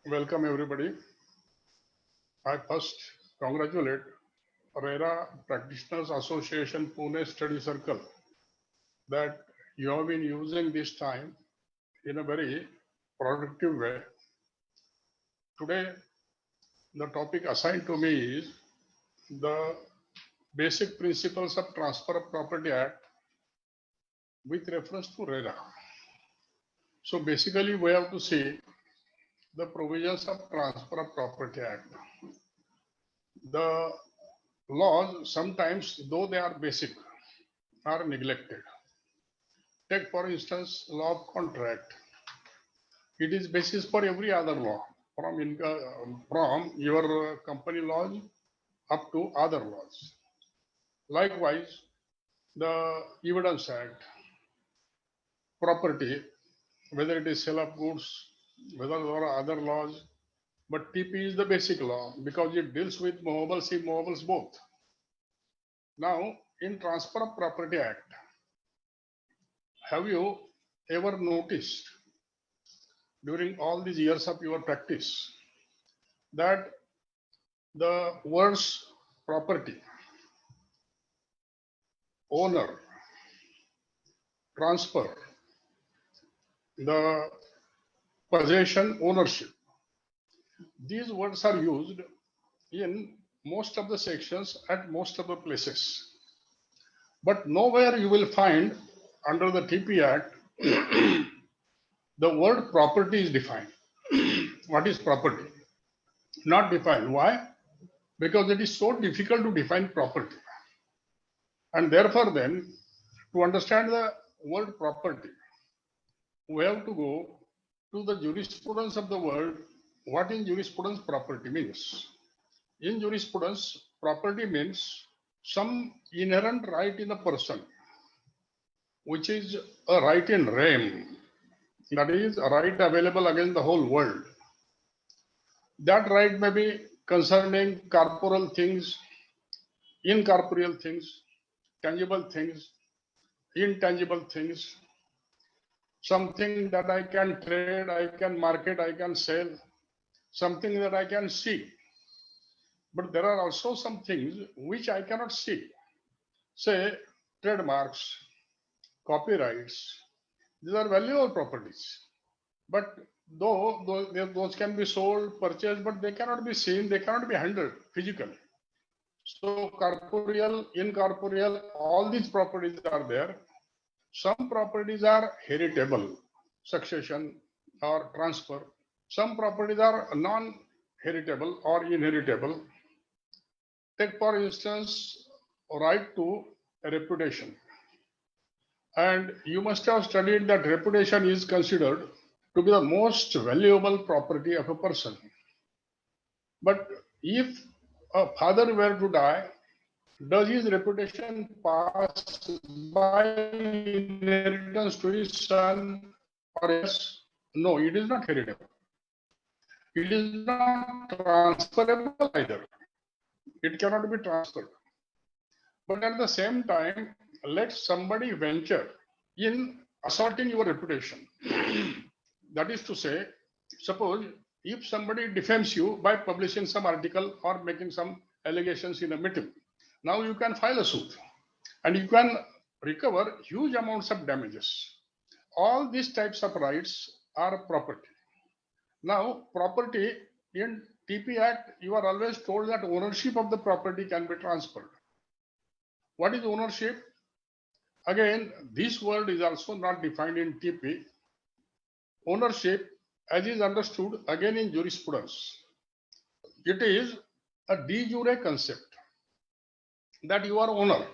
Welcome everybody. I first congratulate RERA Practitioners Association Pune Study Circle that you have been using this time in a very productive way. Today, the topic assigned to me is the basic principles of Transfer of Property Act with reference to RERA. So basically, we have to see the provisions of Transfer of Property Act. The laws sometimes, though they are basic, are neglected. Take for instance, law of contract. It is basis for every other law, from your company laws up to other laws. Likewise, the Evidence Act, property, whether it is sale of goods, whether there are other laws, but TP is the basic law because it deals with movables, immovables both. Now, in Transfer of Property Act, have you ever noticed during all these years of your practice that the words property, owner, transfer, the possession, ownership, these words are used in most of the sections at most of the places. But nowhere you will find under the TP Act the word property is defined. What is property? Not defined. Why? Because it is so difficult to define property. And therefore, then, to understand the word property, we have to go to the jurisprudence of the world. What in jurisprudence property means? In jurisprudence, property means some inherent right in a person, which is a right in rem, that is, a right available against the whole world. That right may be concerning corporeal things, incorporeal things, tangible things, intangible things, something that I can trade, I can market, I can sell, something that I can see. But there are also some things which I cannot see. Say, trademarks, copyrights, these are valuable properties. But though those can be sold, purchased, but they cannot be seen, they cannot be handled physically. So corporeal, incorporeal, all these properties are there. Some properties are heritable, succession or transfer. Some properties are non-heritable or inheritable. Take for instance, right to reputation. And you must have studied that reputation is considered to be the most valuable property of a person. But if a father were to die, does his reputation pass by inheritance to his son or yes? No, it is not heritable. It is not transferable either. It cannot be transferred. But at the same time, let somebody venture in assaulting your reputation. That is to say, suppose if somebody defames you by publishing some article or making some allegations in a meeting, now you can file a suit and you can recover huge amounts of damages. All these types of rights are property. Now, property in TP Act, you are always told that ownership of the property can be transferred. What is ownership? Again, this word is also not defined in TP. Ownership, as is understood again in jurisprudence, it is a de jure concept that you are owner.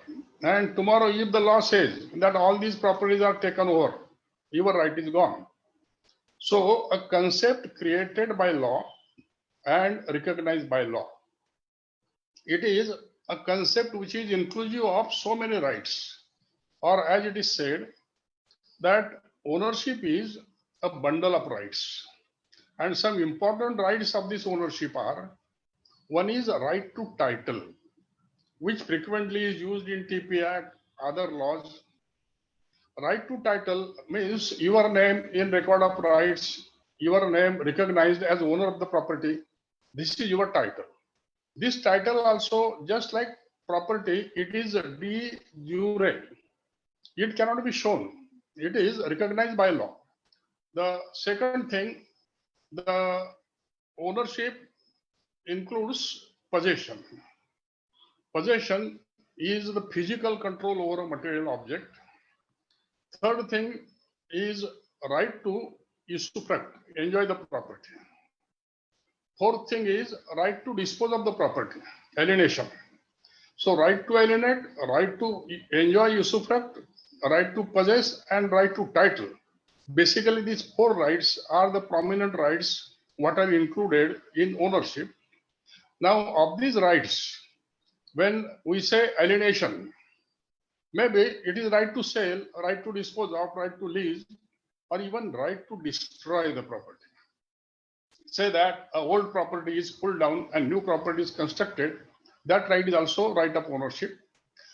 And tomorrow, if the law says that all these properties are taken over, your right is gone. So, a concept created by law and recognized by law. It is a concept which is inclusive of so many rights, or as it is said, that ownership is a bundle of rights. And some important rights of this ownership are: one is a right to title, which frequently is used in TP Act, other laws. Right to title means your name in record of rights your name recognized as owner of the property. This is your title. This title also, just like property, it is de jure. It cannot be shown. It is recognized by law. The second thing, the ownership includes possession. Possession is the physical control over a material object. Third thing is right to usufruct, enjoy the property. Fourth thing is right to dispose of the property, alienation. So right to alienate, right to enjoy usufruct, right to possess, and right to title. Basically, these four rights are the prominent rights what are included in ownership. Now, of these rights, when we say alienation, maybe it is right to sell, right to dispose of, right to lease, or even right to destroy the property. Say that an old property is pulled down and new property is constructed, that right is also right of ownership.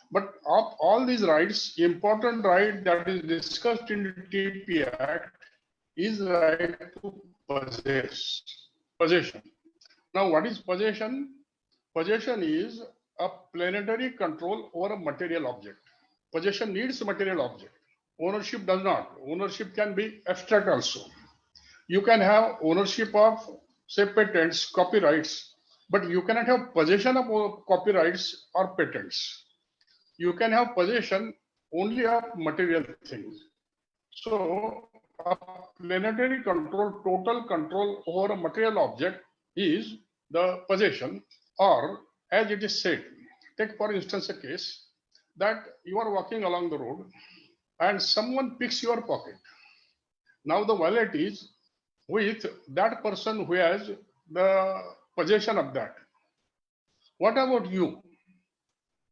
But of all these rights, important right that is discussed in the TP Act is right to possess, possession. Now, what is possession? Possession is a plenary control over a material object. Possession needs a material object. Ownership does not. Ownership can be abstract also. You can have ownership of, say, patents, copyrights, but you cannot have possession of copyrights or patents. You can have possession only of material things. So, a plenary control, total control over a material object is the possession, or as it is said, take for instance a case that you are walking along the road and someone picks your pocket. Now the wallet is with that person who has the possession of that. What about you?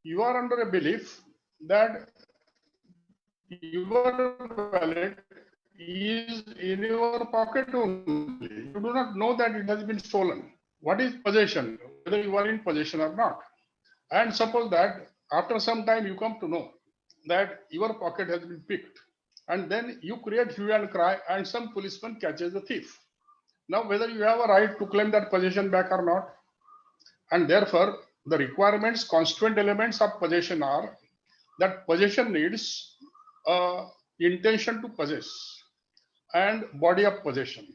You are under a belief that your wallet is in your pocket only. You do not know that it has been stolen. What is possession? Whether you are in possession or not. And suppose that after some time you come to know that your pocket has been picked, and then you create hue and cry and some policeman catches the thief. Now whether you have a right to claim that possession back or not, and therefore the requirements, constituent elements of possession are that possession needs intention to possess and body of possession.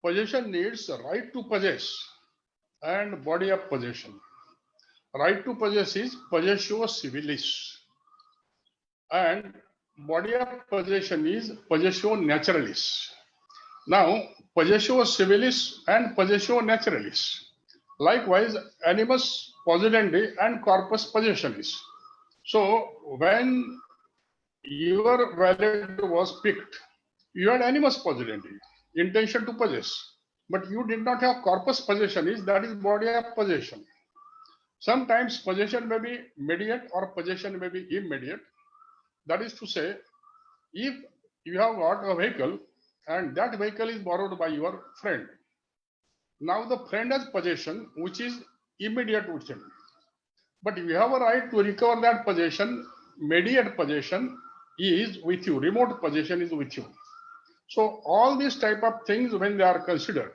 Possession needs right to possess and body of possession. Right to possess is possessio civilis, and body of possession is possessio naturalis. Now, possessio civilis and possessio naturalis. Likewise, animus possidendi and corpus possessionis. So, when your wallet was picked, you had animus possidendi, intention to possess, but you did not have corpus possessionis, that is body of possession. Sometimes possession may be mediate or possession may be immediate. That is to say, if you have got a vehicle and that vehicle is borrowed by your friend, now the friend has possession which is immediate with him. But you have a right to recover that possession. Mediate possession is with you, remote possession is with you. So all these type of things, when they are considered,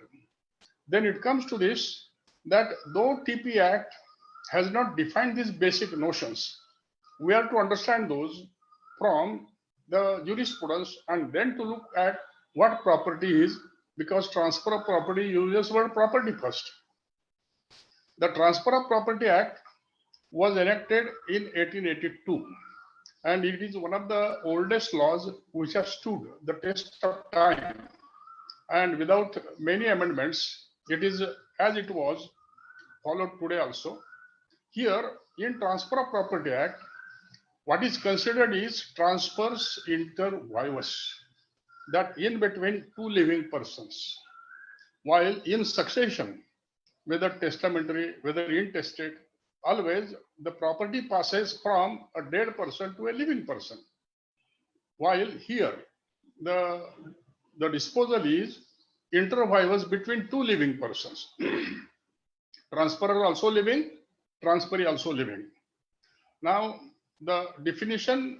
then it comes to this, that though TP Act has not defined these basic notions, we have to understand those from the jurisprudence and then to look at what property is, because transfer of property uses word property first. The Transfer of Property Act was enacted in 1882, and it is one of the oldest laws which has stood the test of time, and without many amendments, it is as it was followed today also. Here in Transfer of Property Act, what is considered is transfers inter vivos, that in between two living persons, while in succession, whether testamentary, whether intestate, always the property passes from a dead person to a living person. While here, the disposal is inter vivos between two living persons. Transferor also living, transferee also living. Now, the definition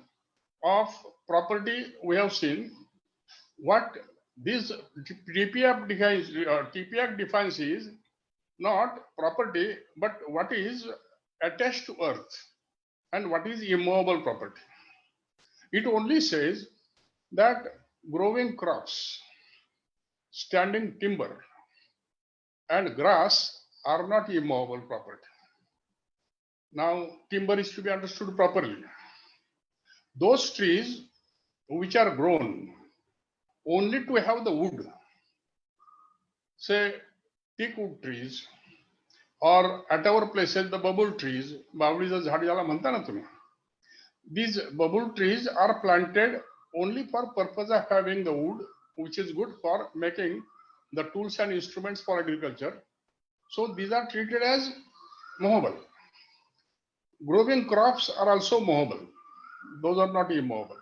of property we have seen. What This TP Act defines is not property, but what is attached to earth and what is immovable property. It only says that growing crops, standing timber, and grass are not immovable property. Now, timber is to be understood properly. Those trees which are grown only to have the wood, say teak wood trees, or at our places the bubble trees, बावळीचं झाड ज्याला म्हणता ना तुम्ही. These bubble trees are planted only for purpose of having the wood, which is good for making the tools and instruments for agriculture. So these are treated as movable. Growing crops are also movable. Those are not immovable.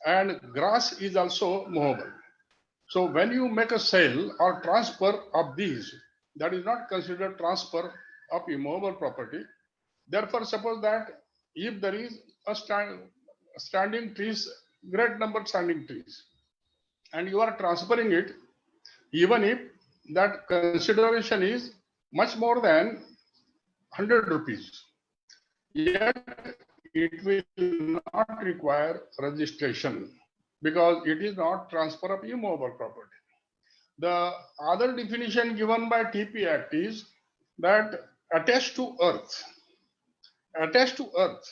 And grass is also movable. So when you make a sale or transfer of these, that is not considered transfer of immovable property. Therefore, suppose that if there is a standing trees, great number of standing trees, and you are transferring it, even if that consideration is much more than 100 rupees, yet it will not require registration because it is not transfer of immovable property. The other definition given by TP Act is that attached to earth. Attached to earth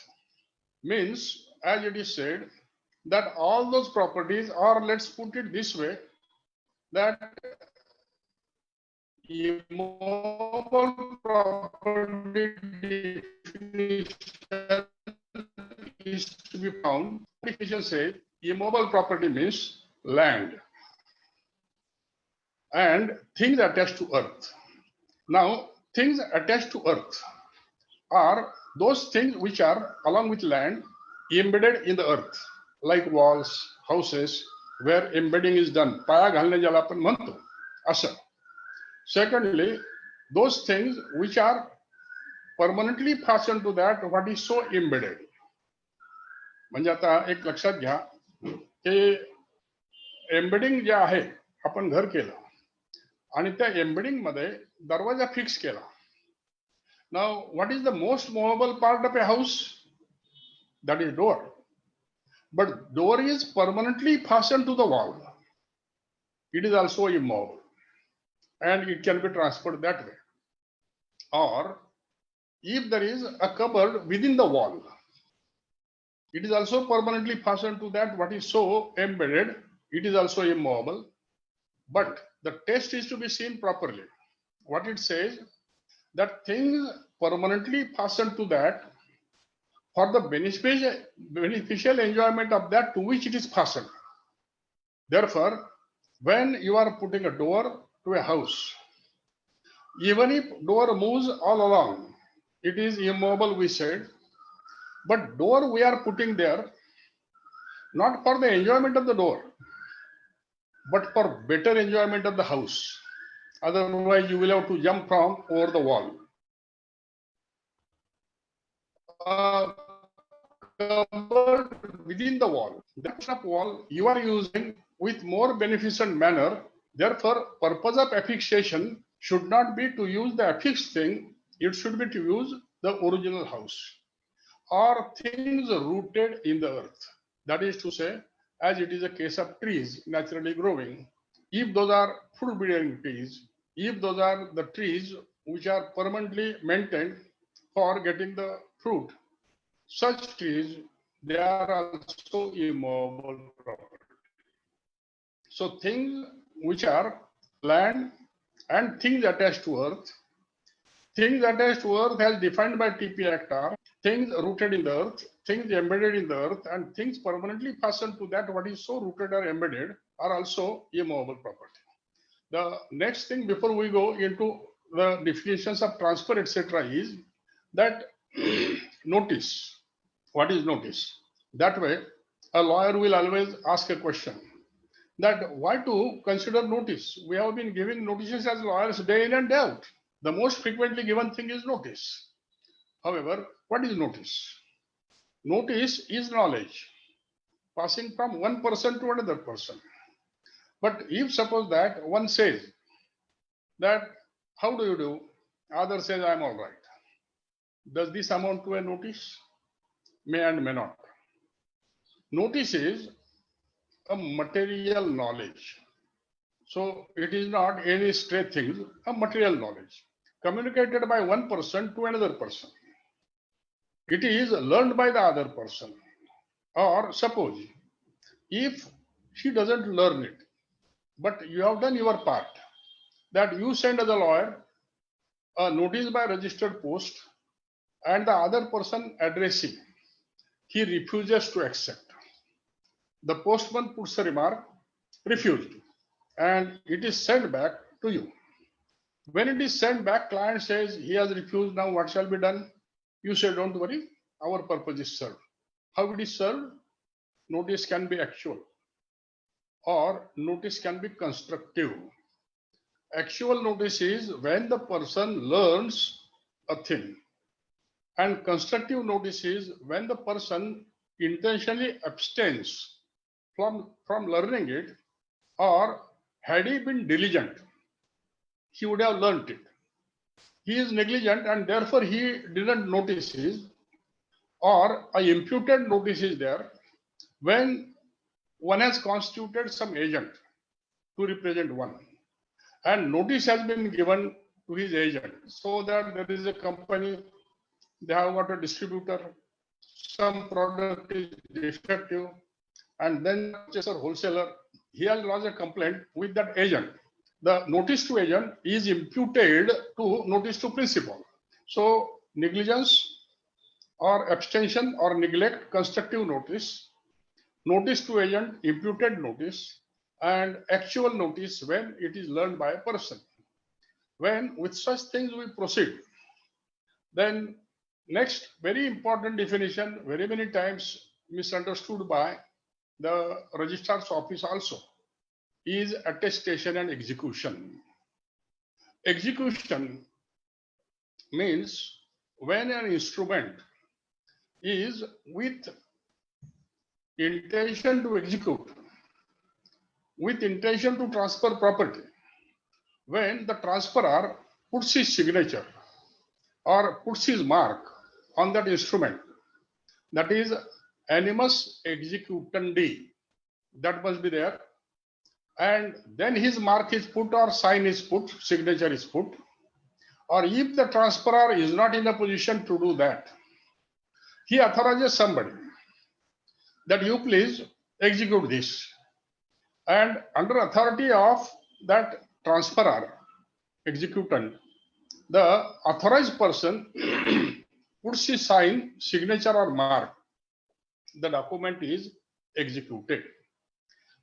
means, as it is said, that all those properties, or let's put it this way, that immovable property definition is to be found. Definition says immobile property means land and things attached to earth. Now, things attached to earth are those things which are along with land embedded in the earth, like walls, houses, where embedding is done. पाया घालणे ज्याला आपण म्हणतो असं. Secondly, those things which are permanently fastened to that what is so embedded. म्हणजे आता एक लक्षात घ्या की एम्बेडिंग जे आहे आपण घर केलं आणि त्या एम्बेडिंग मध्ये दरवाजा फिक्स केला. Now, what is the most movable part of a house? That is door. But door is permanently fastened to the wall. It is also immovable. And it can be transferred that way. Or if there is a cupboard within the wall, it is also permanently fastened to that what is so embedded. It is also immovable. But the test is to be seen properly. What it says, that things permanently fastened to that for the beneficial enjoyment of that to which it is fastened. Therefore, when you are putting a door to a house, even if door moves all along, it is immovable, we said, but door we are putting there not for the enjoyment of the door, but for better enjoyment of the house. Otherwise, you will have to jump from over the wall. Covered within the wall, that wall you are using with more beneficent manner. Therefore, purpose of affixation should not be to use the affixed thing. It should be to use the original house or things rooted in the earth. That is to say, as it is a case of trees naturally growing, if those are fruit-bearing trees, if those are the trees which are permanently maintained for getting the fruit, such trees, they are also immovable property. So things which are land and things attached to earth as defined by TP Act are things rooted in the earth, things embedded in the earth, and things permanently fastened to that what is so rooted or embedded are also immovable property. The next thing before we go into the definitions of transfer, etc., is that notice. What is notice? That way, a lawyer will always ask a question that why to consider notice? We have been giving notices as lawyers day in and day out. The most frequently given thing is notice. However, what is notice? Notice is knowledge passing from one person to another person. But if suppose that one says that, how do you do? Other says, I'm all right. Does this amount to a notice? May and may not. Notice is a material knowledge. So it is not any straight thing, a material knowledge communicated by one person to another person. It is learned by the other person. Or suppose if she doesn't learn it, but you have done your part, that you send as a lawyer a notice by registered post and the other person addressing, he refuses to accept. The postman puts a remark, refused, and it is sent back to you. When it is sent back, client says he has refused, now what shall be done? You say, don't worry, our purpose is served. How it is served? Notice can be actual or notice can be constructive. Actual notice is when the person learns a thing, and constructive notice is when the person intentionally abstains from learning it, or had he been diligent, he would have learnt it. He is negligent and therefore he didn't notice it, or a imputed notice is there when one has constituted some agent to represent one, and notice has been given to his agent, so that there is a company, they have got a distributor, some product is defective, and then purchaser, wholesaler, he has lodged a complaint with that agent. The notice to agent is imputed to notice to principal. So negligence or abstention or neglect, constructive notice, notice to agent, imputed notice, and actual notice when it is learned by a person. When with such things we proceed, then next very important definition, very many times misunderstood by the registrar's office also, is attestation and execution. Execution means when an instrument is with intention to execute, with intention to transfer property, when the transferor puts his signature or puts his mark on that instrument, that is animus executandi, that must be there, and then his mark is put or sign is put, signature is put, or if the transferor is not in a position to do that, he authorizes somebody that you please execute this, and under authority of that transferor, executant, the authorized person puts his sign, signature or mark, the document is executed.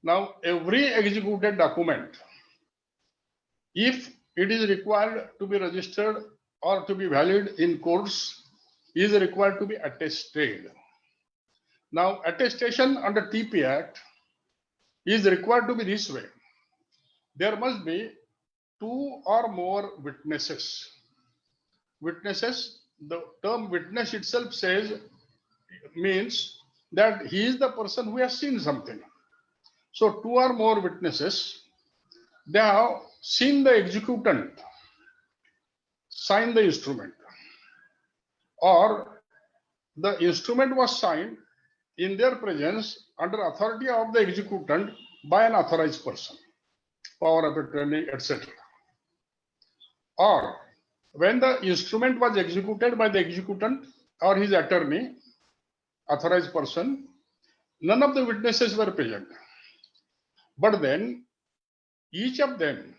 Now every executed document, if it is required to be registered or to be valid in courts, is required to be attested. Now attestation under TP Act is required to be this way. There must be 2 or more witnesses. Witnesses, the term witness itself says, means that he is the person who has seen something. So 2 or more witnesses, they have seen the executant sign the instrument, or the instrument was signed in their presence under authority of the executant by an authorized person, power of attorney, etc. Or when the instrument was executed by the executant or his attorney, authorized person, none of the witnesses were present. But then each of them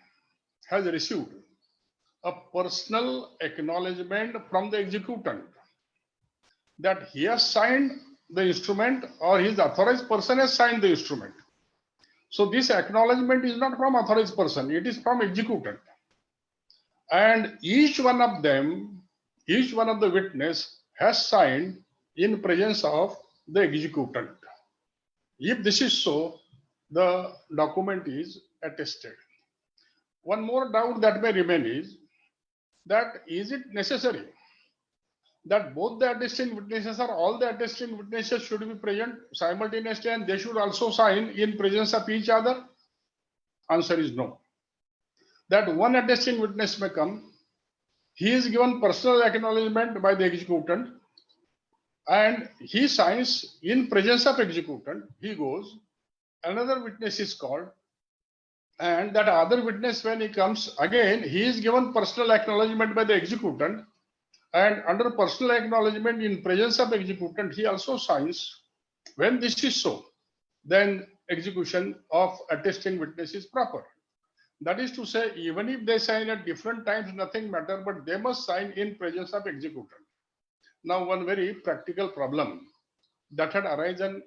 has received a personal acknowledgement from the executant that he has signed the instrument or his authorized person has signed the instrument. So this acknowledgement is not from authorized person, it is from executant. And each one of them, each one of the witness has signed in presence of the executant. If this is so, the document is attested. One more doubt that may remain is that is it necessary that both the attesting witnesses or all the attesting witnesses should be present simultaneously and they should also sign in presence of each other? Answer is no. That one attesting witness may come, he is given personal acknowledgement by the executant and he signs in presence of executant, he goes, another witness is called, and that other witness, when he comes again, he is given personal acknowledgement by the executant, and under personal acknowledgement in presence of executant, he also signs. When this is so, then execution of attesting witness is proper. That is to say, even if they sign at different times, nothing matter, but they must sign in presence of executant. Now, one very practical problem that had arisen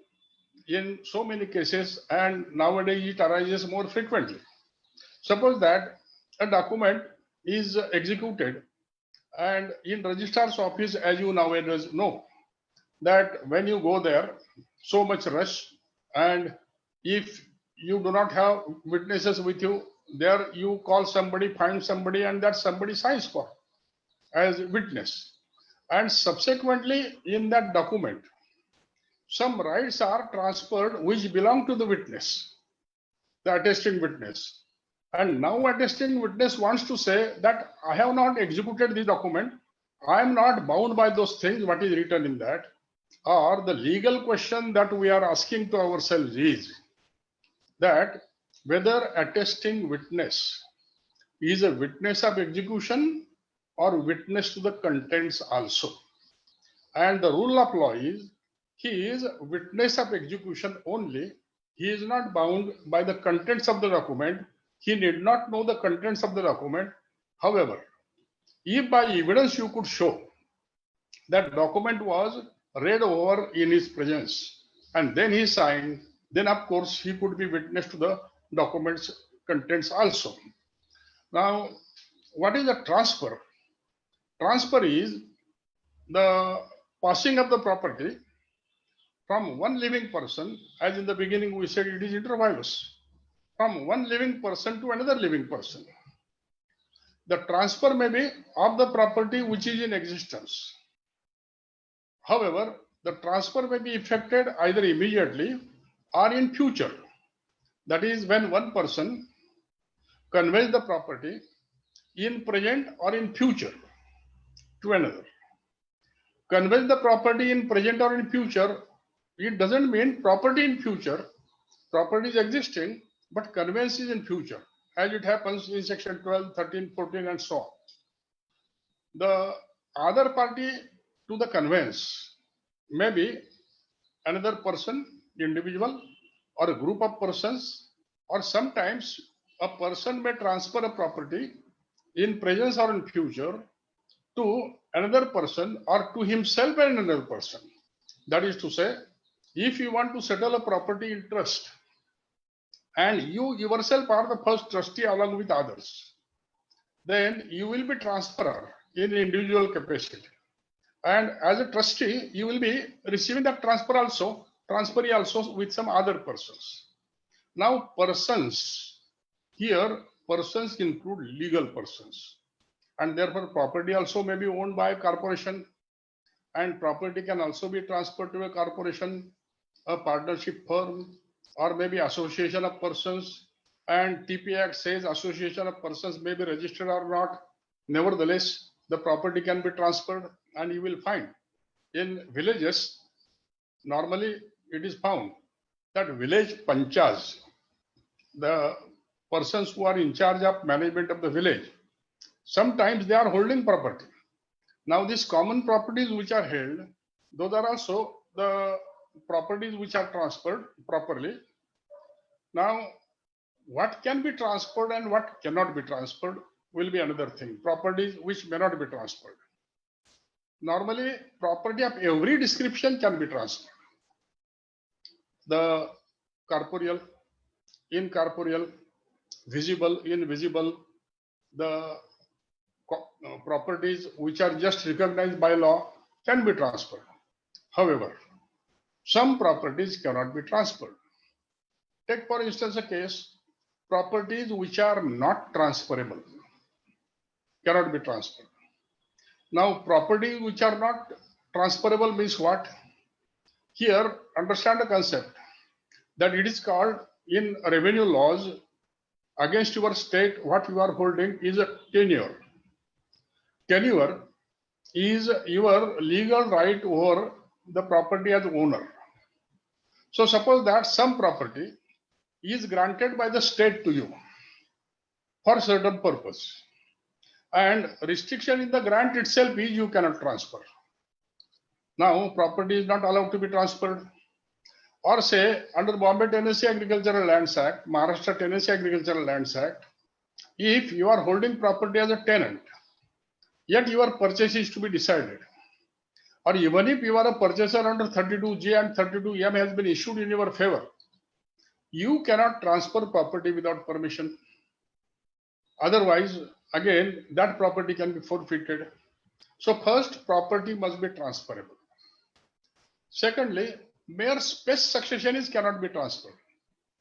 in so many cases, and nowadays it arises more frequently. Suppose that a document is executed, and in registrar's office, as you nowadays know, that when you go there, so much rush, and if you do not have witnesses with you, there you call somebody, find somebody, and that somebody signs for as witness. And subsequently, in that document, some rights are transferred which belong to the witness, the attesting witness. And now attesting witness wants to say that I have not executed the document, I am not bound by those things, what is written in that. Or the legal question that we are asking to ourselves is that whether attesting witness is a witness of execution or witness to the contents also. And the rule of law is he is witness of execution only. He is not bound by the contents of the document. He need not know the contents of the document. However, if by evidence you could show that document was read over in his presence and then he signed, then of course he could be witness to the document's contents also. Now, what is the transfer? Transfer is the passing of the property from one living person, as in the beginning we said it is inter vivos, from one living person to another living person. The transfer may be of the property which is in existence. However, the transfer may be effected either immediately or in future. That is, when one person conveys the property in present or in future to another. Conveys the property in present or in future, it doesn't mean property in future. Property is existing, but conveyance is in future, as it happens in section 12, 13, 14, and so on. The other party to the conveyance may be another person, individual, or a group of persons, or sometimes a person may transfer a property in presence or in future to another person or to himself and another person. That is to say, if you want to settle a property in trust and you yourself are the first trustee along with others, then you will be transferor in individual capacity. And as a trustee, you will be receiving that transferee also with some other persons. Now, persons, here persons include legal persons, and therefore property also may be owned by a corporation, and property can also be transferred to a corporation, a partnership firm, or maybe association of persons. And TP Act says association of persons may be registered or not. Nevertheless, the property can be transferred, and you will find in villages, normally it is found that village panchas, the persons who are in charge of management of the village, sometimes they are holding property. Now, these common properties which are held, those are also the properties which are transferred properly. Now, what can be transferred and what cannot be transferred will be another thing. Properties which may not be transferred. Normally, property of every description can be transferred. The corporeal, incorporeal, visible, invisible, the properties which are just recognized by law can be transferred. However, some properties cannot be transferred. Take for instance a case, properties which are not transferable cannot be transferred. Now, properties which are not transferable means what? Here, understand the concept that it is called in revenue laws against your state, what you are holding is a tenure. Tenure is your legal right over the property as owner. So suppose that some property is granted by the state to you for certain purpose, and restriction in the grant itself is you cannot transfer. Now property is not allowed to be transferred. Or say under Bombay Tennessee Agricultural Lands Act, Maharashtra Tennessee Agricultural Lands Act, if you are holding property as a tenant, yet your purchase is to be decided, or even if you are a purchaser under 32J and 32M has been issued in your favor, you cannot transfer property without permission. Otherwise, again, that property can be forfeited. So first, property must be transferable. Secondly, mere space succession is cannot be transferred.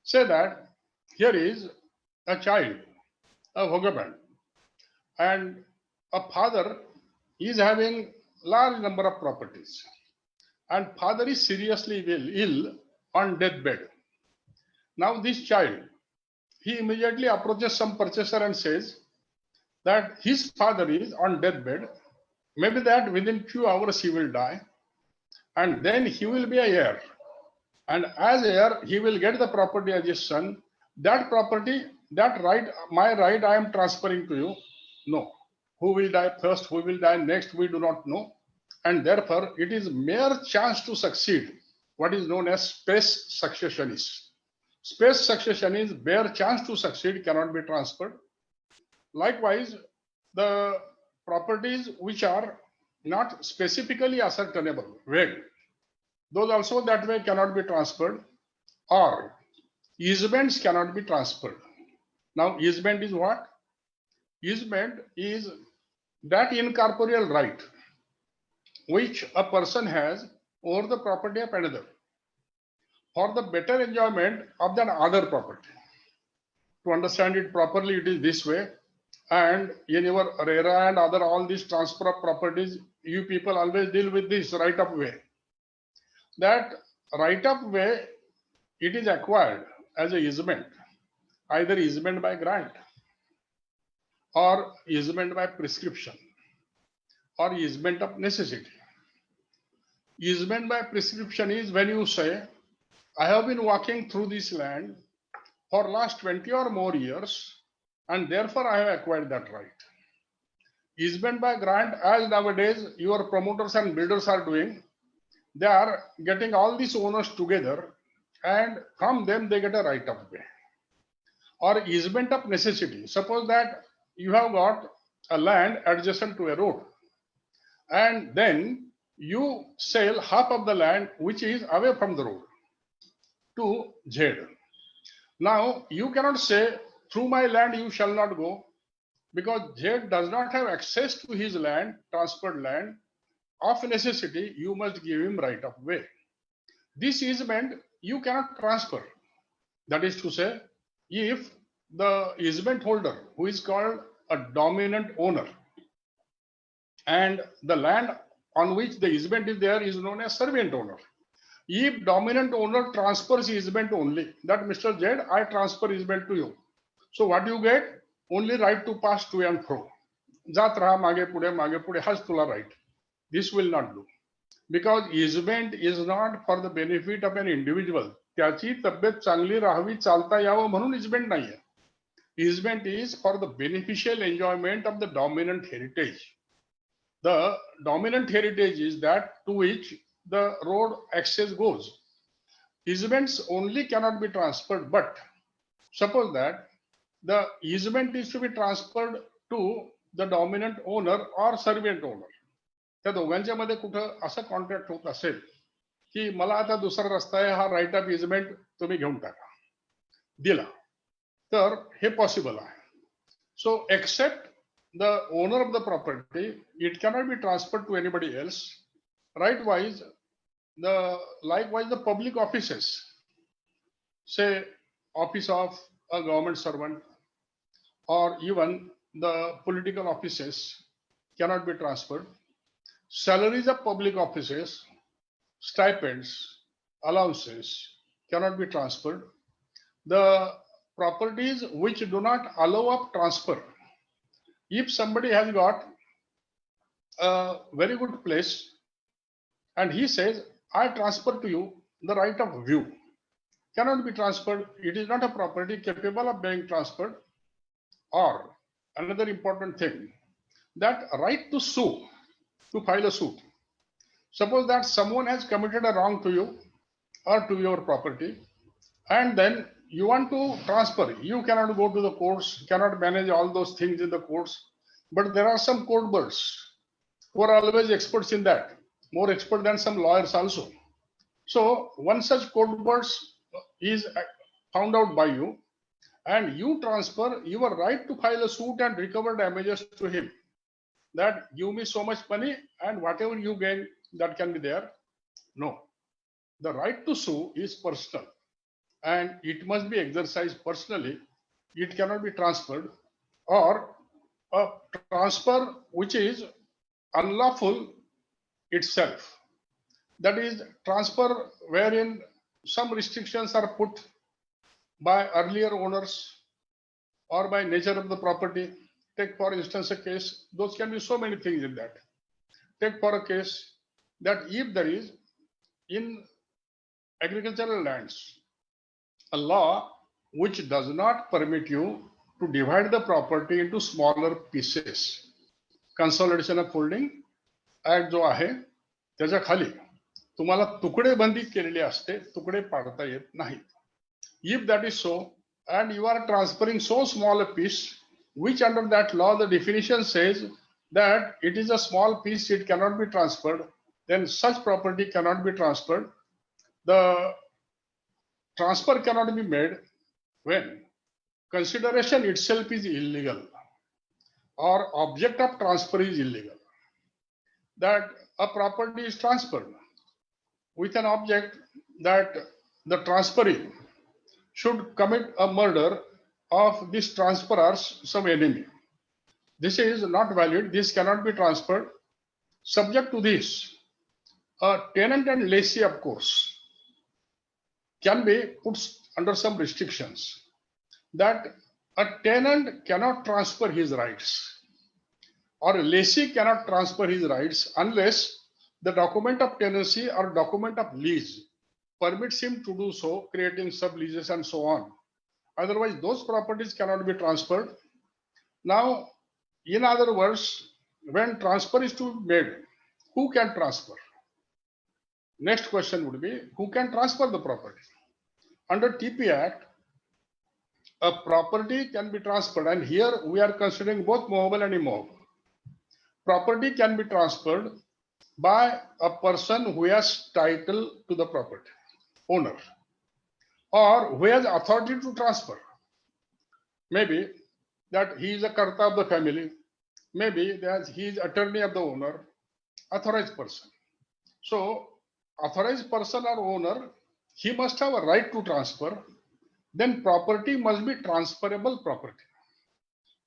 Say that here is a child, a vagabond, and a father is having large number of properties, and father is seriously ill on deathbed. Now this child, he immediately approaches some purchaser and says that his father is on deathbed, maybe that within few hours he will die, and then he will be a heir. And as heir, he will get the property as his son. That property, that right, my right, I am transferring to you. No. Who will die first, who will die next, we do not know. And therefore, it is mere chance to succeed, what is known as space succession is. Space succession is bare chance to succeed, cannot be transferred. Likewise, the properties which are not specifically ascertainable, vague, those also that way cannot be transferred, or easements cannot be transferred. Now, easement is what? Easement is that incorporeal right which a person has over the property of another for the better enjoyment of that other property. To understand it properly, it is this way. And in your RERA and other all these transfer of properties, you people always deal with this right of way. That right of way, it is acquired as a easement, either easement by grant or easement by prescription or easement of necessity. Easement by prescription is when you say, I have been walking through this land for last 20 or more years, and therefore I have acquired that right. Easement by grant, as nowadays your promoters and builders are doing, they are getting all these owners together, and from them they get a right of way. Or easement of necessity. Suppose that you have got a land adjacent to a road, and then you sell half of the land which is away from the road to Z. Now you cannot say through my land you shall not go, because Z does not have access to his land, transferred land. Of necessity, you must give him right of way. This easement you cannot transfer. That is to say, if the easement holder, who is called a dominant owner, and the land on which the easement is there is known as servant owner. If dominant owner transfers easement only, that Mr. Z, I transfer easement to you. So what you get? Only right to pass to and fro. Jat raha mage pude has tula right. This will not do. Because easement is not for the benefit of an individual. त्याची तब्येत चांगली राहावी, चालता यावं म्हणून easement नाही आहे. Easement is for the beneficial enjoyment of the dominant heritage. The dominant heritage is that to which the road access goes. Easements only cannot be transferred, but suppose that the easement is to be transferred to the dominant owner or servant owner. त्या दोघांच्या मध्ये कुठं असं contract होत असेल की मला आता दुसरा रस्ता आहे, हा राईट ऑफ इजमेंट तुम्ही घेऊन टाका, दिला, तर हे पॉसिबल आहे. So except the owner of the property, it cannot be transferred to anybody else. Likewise, the public offices, say office of a government servant or even the political offices cannot be transferred. Salaries of public offices, stipends, allowances cannot be transferred. The properties which do not allow of transfer. If somebody has got a very good place and he says, I transfer to you the right of view, cannot be transferred. It is not a property capable of being transferred. Or another important thing, that right to sue, to file a suit. Suppose that someone has committed a wrong to you or to your property, and then you want to transfer. You cannot go to the courts, cannot manage all those things in the courts. But there are some court birds who are always experts in that, more expert than some lawyers also. So one such court birds is found out by you, and you transfer your right to file a suit and recover damages to him. That give me so much money, and whatever you gain, that can be there. No. The right to sue is personal, and it must be exercised personally. It cannot be transferred, or a transfer which is unlawful itself. That is, transfer wherein some restrictions are put by earlier owners or by nature of the property. Take for instance a case, those can be so many things in that. Take for a case that if there is in agricultural lands a law which does not permit you to divide the property into smaller pieces, consolidation of holding act जो आहे त्याच्या खाली तुम्हाला तुकडे बंदी केलेली असते, तुकडे पाडता येत नाहीत. If that is so, and you are transferring so small a piece, which under that law the definition says that it is a small piece, it cannot be transferred, then such property cannot be transferred. The transfer cannot be made when consideration itself is illegal or object of transfer is illegal. That a property is transferred with an object that the transferee should commit a murder of this transferor's some enemy. This is not valid. This cannot be transferred. Subject to this, a tenant and lessee, of course, can be put under some restrictions. That a tenant cannot transfer his rights, or a lessee cannot transfer his rights unless the document of tenancy or document of lease permits him to do so, creating subleases and so on. Otherwise, those properties cannot be transferred. Now, in other words, when transfer is to be made, who can transfer? Next question would be, who can transfer the property? Under TP Act, a property can be transferred, and here we are considering both movable and immovable. Property can be transferred by a person who has title to the property, owner, or who has authority to transfer. Maybe that he is a karta of the family, maybe that he is attorney of the owner, authorized person. So authorized person or owner, he must have a right to transfer. Then property must be transferable property.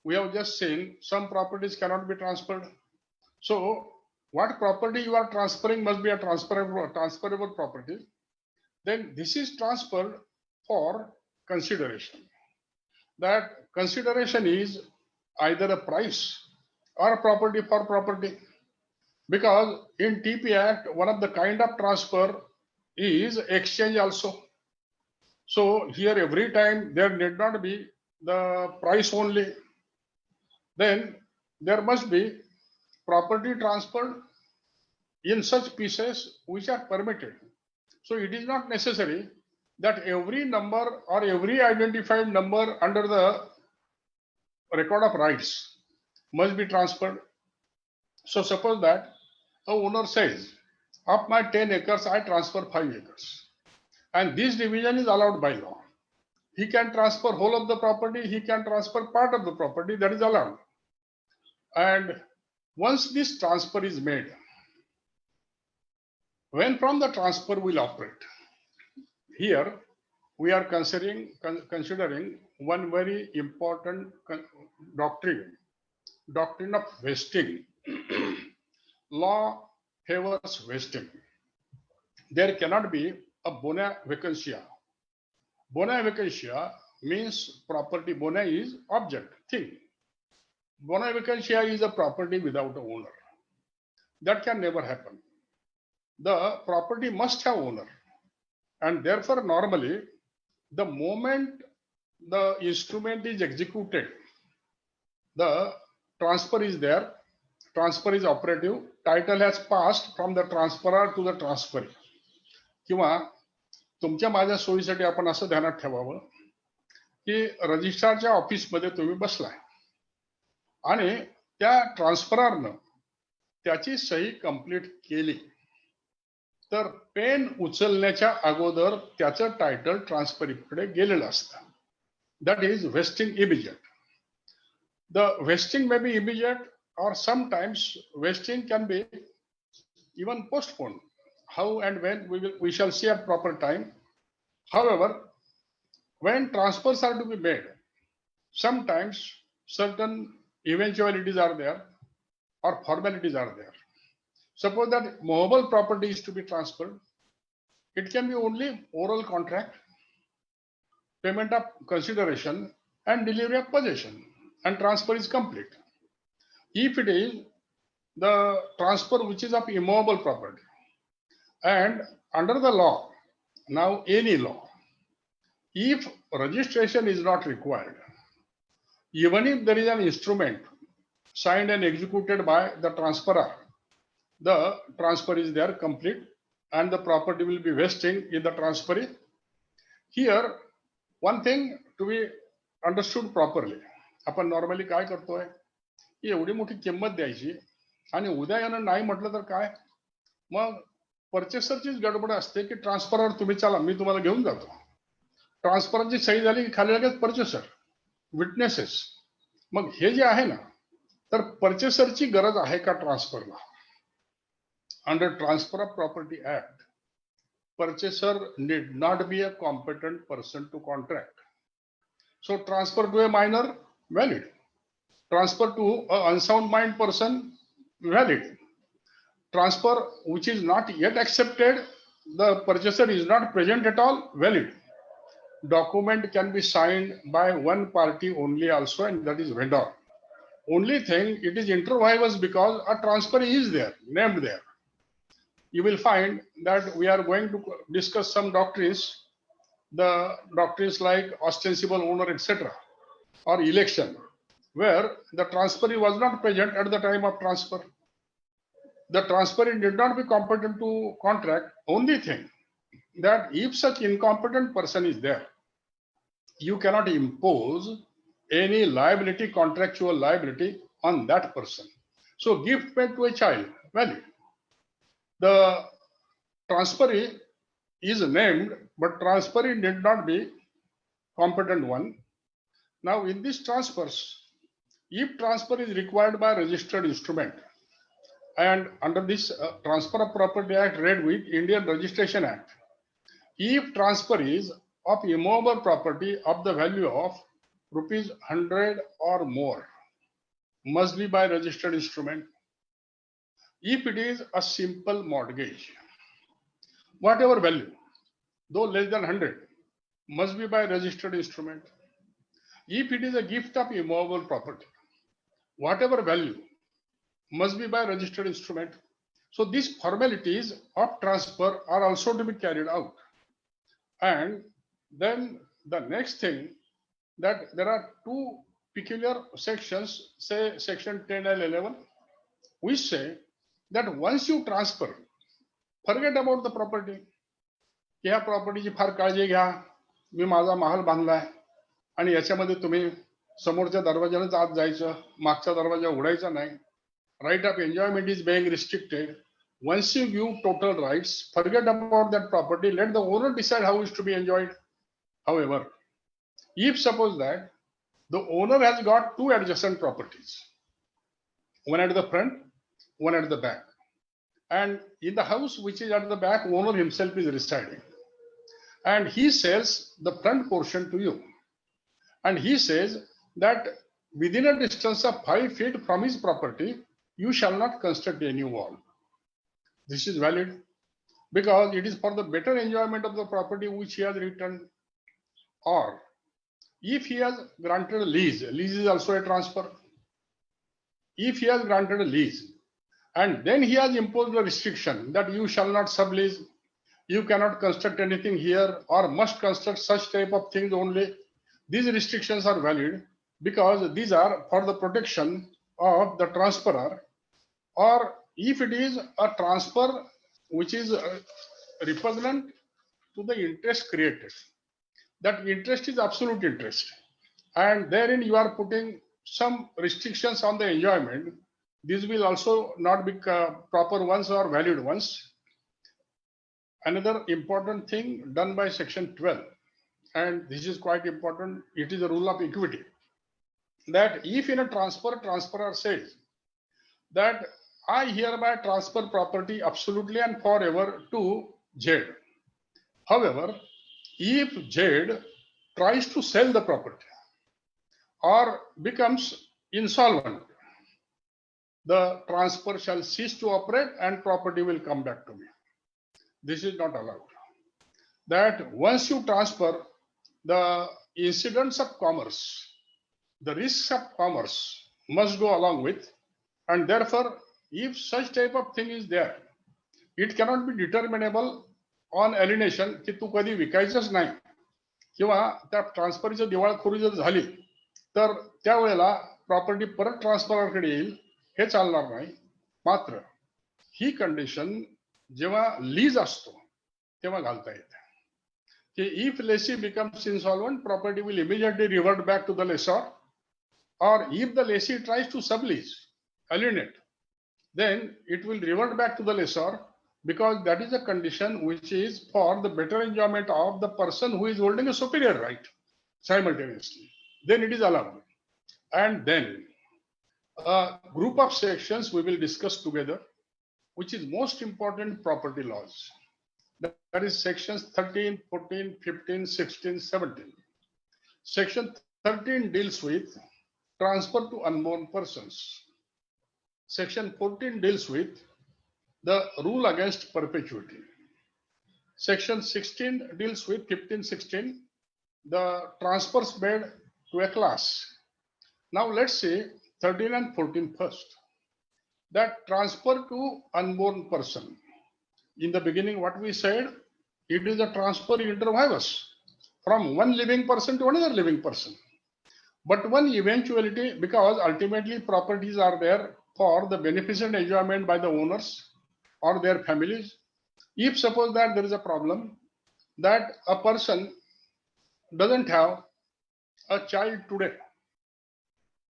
We have just seen some properties cannot be transferred. So what property you are transferring must be a transferable property. Then this is transferred for consideration. That consideration is either a price or a property for property. Because in TP Act, one of the kind of transfer is exchange also. So here every time there need not be the price only. Then there must be property transferred in such pieces which are permitted. So it is not necessary that every number or every identified number under the record of rights must be transferred. So suppose that a owner says, of my 10 acres, I transfer 5 acres. And this division is allowed by law. He can transfer whole of the property, he can transfer part of the property, that is allowed. And once this transfer is made, when from the transfer will operate? Here we are considering one very important doctrine of vesting. Law favors vesting. There cannot be a bona vacantia. Bona vacantia means property. Bona is object, thing. Bona vacantia is a property without an owner. That can never happen. The property must have owner. And therefore, normally, the moment the instrument is executed, the transfer is there, transfer is operative, title has passed from the transferor to the transferee. किंवा तुमच्या माझ्या सोयीसाठी आपण असं ध्यानात ठेवावं की रजिस्ट्रारच्या ऑफिसमध्ये तुम्ही बसलाय आणि त्या ट्रान्सफररनं त्याची सही कंप्लीट केली तर पेन उचलण्याच्या अगोदर त्याचं टायटल ट्रान्सफरीकडे गेलेलं असतं. That is wasting immediate. The vesting may be immediate or sometimes vesting can be even postponed. How and when we shall see at proper time. However, when transfers are to be made, sometimes certain eventualities are there or formalities are there. Suppose that movable property is to be transferred. It can be only oral contract, payment of consideration and delivery of possession. And transfer is complete. If it is the transfer which is of immovable property, and under the law, now any law, if registration is not required, even if there is an instrument signed and executed by the transferor, the transfer is there complete and the property will be vesting in the transferee. Here, one thing to be understood properly. आपण normally काय करतोय एवढी मोठी किंमत द्यायची आणि उद्या यानं नाही म्हटलं तर काय मग परचेसरचीच गडबड असते की ट्रान्सफरर तुम्ही चला मी तुम्हाला घेऊन जातो. ट्रान्सफरची सही झाली की खाली लगेच परचेसर विटनेसेस. मग हे जे आहे ना तर परचेसरची गरज आहे का ट्रान्सफरला. Under transfer of property act purchaser need not be a competent person to contract. So transfer to a minor valid. Transfer to an unsound mind person valid. Transfer which is not yet accepted, the purchaser is not present at all, valid. Document can be signed by one party only also, and that is vendor. Only thing it is inter-virus because a transfer is there, named there. You will find that we are going to discuss some doctrines, the doctrines like ostensible owner, etc. or election, where the transferee was not present at the time of transfer. The transferee did not be competent to contract. Only thing that if such incompetent person is there, you cannot impose any liability, contractual liability on that person. So gift paid to a child, valid. The transferee is named, but transferee did not be competent one. Now, in these transfers, if transfer is required by registered instrument, and under this Transfer of Property Act read with Indian Registration Act, if transfer is of immovable property of the value of rupees 100 or more, must be by registered instrument. If it is a simple mortgage, whatever value, though less than 100, must be by registered instrument. If it is a gift of immovable property, whatever value must be by registered instrument. So these formalities of transfer are also to be carried out. And then the next thing that there are two peculiar sections, say section 10 and 11, which say that once you transfer, forget about the property. ह्या प्रॉपर्टीची फार काळजी घ्या, मी माझा महाल बांधलाय आणि याच्यामध्ये तुम्ही समोरच्या दरवाजानेच आत जायचं, मागचा दरवाजा उघडायचा नाही. Right of enjoyment is being restricted. Once you give total rights, forget about that property. Let the owner decide how it is to be enjoyed. However, if suppose that the owner has got two adjacent properties, one at the front, one at the back, and in the house which is at the back, owner himself is residing, and he sells the front portion to you. And he says that within a distance of 5 feet from his property, you shall not construct any wall. This is valid because it is for the better enjoyment of the property which he has returned. Or If he has granted a lease is also a transfer. If he has granted a lease and then he has imposed a restriction that you shall not sublease, you cannot construct anything here or must construct such type of things only, these restrictions are valid because these are for the protection of the transferor. Or if it is a transfer which is repugnant to the interest created, that interest is absolute interest, and therein you are putting some restrictions on the enjoyment, these will also not be proper ones or valid ones. Another important thing done by section 12, and this is quite important, it is a rule of equity, that if in a transferor says that I hereby transfer property absolutely and forever to Z. However, if Z tries to sell the property or becomes insolvent, the transfer shall cease to operate and property will come back to me. This is not allowed. That once you transfer, the incidents of commerce, the risks of commerce must go along with, and therefore, if such type of thing is there, it cannot be determinable on alienation की तू कधी विकायचंच नाही किंवा त्या ट्रान्सफरची दिवाळखोरी जर झाली तर त्यावेळेला प्रॉपर्टी परत ट्रान्सफररकडे येईल, हे चालणार नाही. मात्र ही कंडिशन जेव्हा लीज असतो तेव्हा घालता येते की if lessee becomes insolvent, property will immediately revert back to the lessor, or if the lessee tries to sublease, alienate, then it will revert back to the lessor because that is a condition which is for the better enjoyment of the person who is holding a superior right simultaneously. Then it is allowed. And then a group of sections we will discuss together, which is most important property laws. That is sections 13, 14, 15, 16, 17. Section 13 deals with transfer to unborn persons. Section 14 deals with the rule against perpetuity. Section 16 deals with 15, 16, the transfers made to a class. Now let's see 13 and 14 first. That transfer to unborn person. In the beginning, what we said, it is a transfer inter vivos from one living person to another living person. But one eventuality, because ultimately properties are there for the beneficent enjoyment by the owners or their families. If suppose that there is a problem that a person doesn't have a child today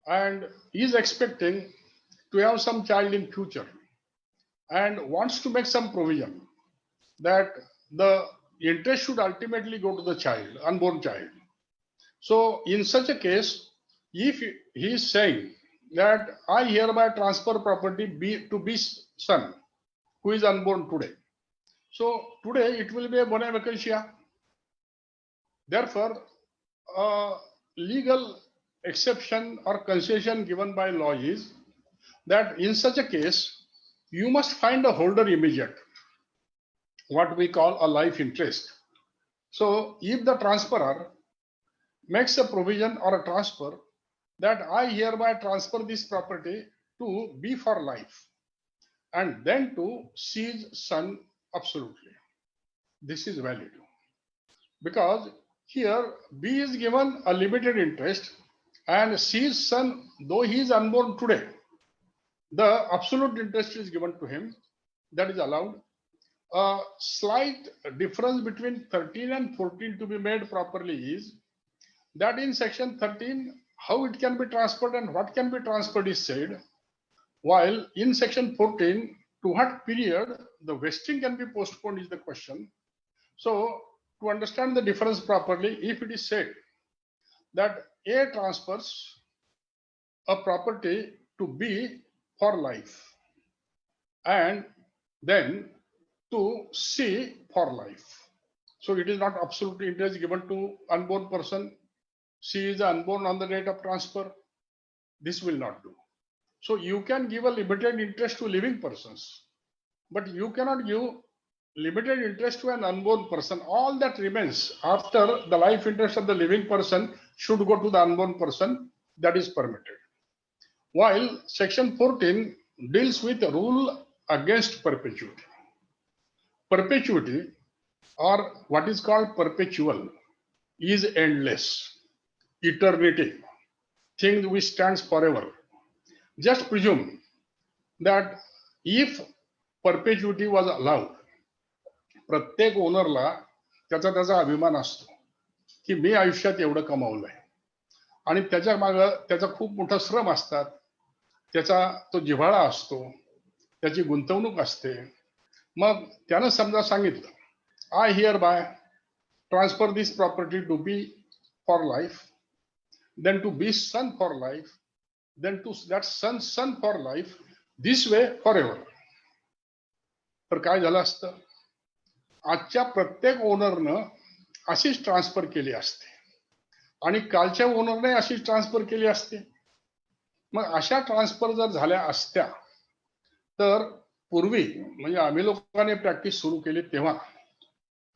and is expecting to have some child in future and wants to make some provision that the interest should ultimately go to the child, unborn child. So in such a case, if he is saying that I hereby transfer property to B's son, who is unborn today. So today it will be a bona vacantia. Therefore, a legal exception or concession given by law is that in such a case, you must find a holder immediate, what we call a life interest. So if the transferor makes a provision or a transfer that I hereby transfer this property to B for life and then to C's son absolutely, this is valid because here B is given a limited interest and C's son, though he is unborn today, the absolute interest is given to him, that is allowed. A slight difference between 13 and 14 to be made properly is that in section 13, how it can be transferred and what can be transferred is said, while in section 14, to what period the vesting can be postponed is the question. So to understand the difference properly, if it is said that A transfers a property to B for life and then to C for life. So it is not absolute interest given to unborn person. C is unborn on the date of transfer. This will not do. So you can give a limited interest to living persons, but you cannot give limited interest to an unborn person. All that remains after the life interest of the living person should go to the unborn person, that is permitted. While section 14 deals with a rule against perpetuity. Perpetuity, or what is called perpetual, is endless, eternity, thing which stands forever. Just presume that if perpetuity was allowed, प्रत्येक ओनरला त्याचा त्याचा अभिमान असतो की मी आयुष्यात एवढं कमावलंय आणि त्याच्या मागे त्याचा खूप मोठा श्रम असतात, त्याचा तो जिव्हाळा असतो, त्याची गुंतवणूक असते. मग त्यानं समजा सांगितलं, I hereby transfer this property to B for life, then to B son for life, then to that son for life, this way for ever. तर काय झालं असतं, आजच्या प्रत्येक ओनरनं अशीच ट्रान्सफर केली असते आणि कालच्या ओनरने अशीच ट्रान्सफर केली असते. मग अशा ट्रान्सफर जर झाल्या असत्या तर पूर्वी म्हणजे आम्ही लोकांनी प्रॅक्टिस सुरू केली तेव्हा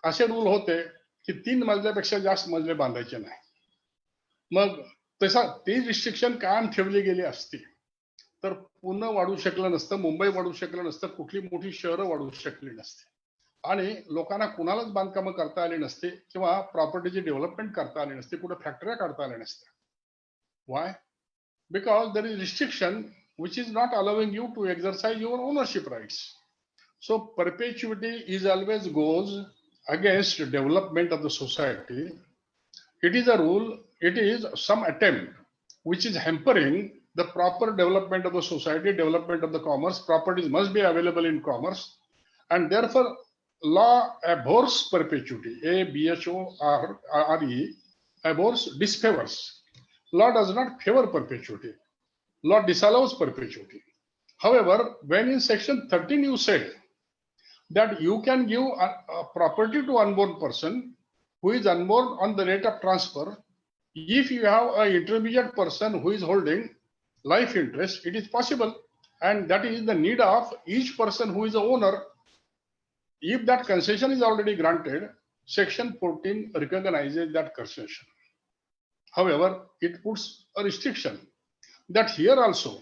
असे रूल होते की 3 मजल्यापेक्षा जास्त मजले बांधायचे नाही. मग ती रिस्ट्रिक्शन कायम ठेवली गेली असती तर पुणे वाढू शकलं नसतं, मुंबई वाढू शकलं नसतं, कुठली मोठी शहरं वाढू शकली नसती आणि लोकांना कुणालाच बांधकामं करता आली नसते किंवा प्रॉपर्टीची डेव्हलपमेंट करता आली नसते, कुठे फॅक्टऱ्या काढता आल्या नसत्या. वाय? Because there is restriction which is not allowing you to exercise your ownership rights. So perpetuity is always goes against development of the society. It is a rule, it is some attempt which is hampering the proper development of the society, development of the commerce. Properties must be available in commerce, and therefore law abhors perpetuity. ABHORE, abhors, disfavors. Law does not favor perpetuity. Law disallows perpetuity. However, when in section 13 you said that you can give a property to unborn person who is unborn on the date of transfer, if you have an intermediate person who is holding life interest, it is possible, and that is the need of each person who is the owner. If that concession is already granted, section 14 recognizes that concession. However, it puts a restriction that here also,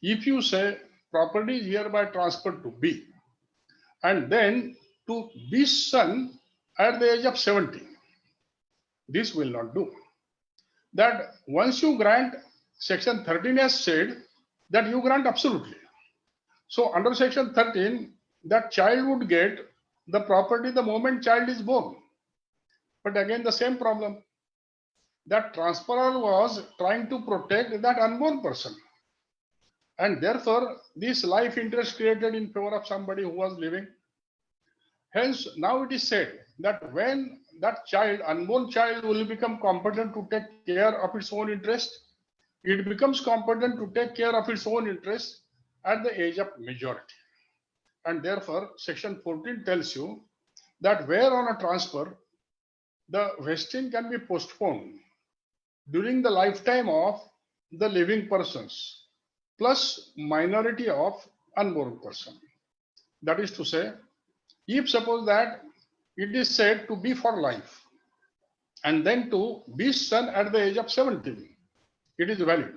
if you say property is hereby transferred to B and then to B's son at the age of 70, this will not do. That once you grant, section 13 has said that you grant absolutely. So under section 13, that child would get the property the moment child is born. But again, the same problem. That transferor was trying to protect that unborn person. And therefore, this life interest created in favor of somebody who was living. Hence, now it is said that when that child, unborn child, will become competent to take care of its own interest, it becomes competent to take care of its own interest at the age of majority. And therefore, section 14 tells you that where on a transfer, the vesting can be postponed during the lifetime of the living persons plus minority of unborn person. That is to say, if suppose that it is said to be for life and then to be son at the age of 17, it is valid.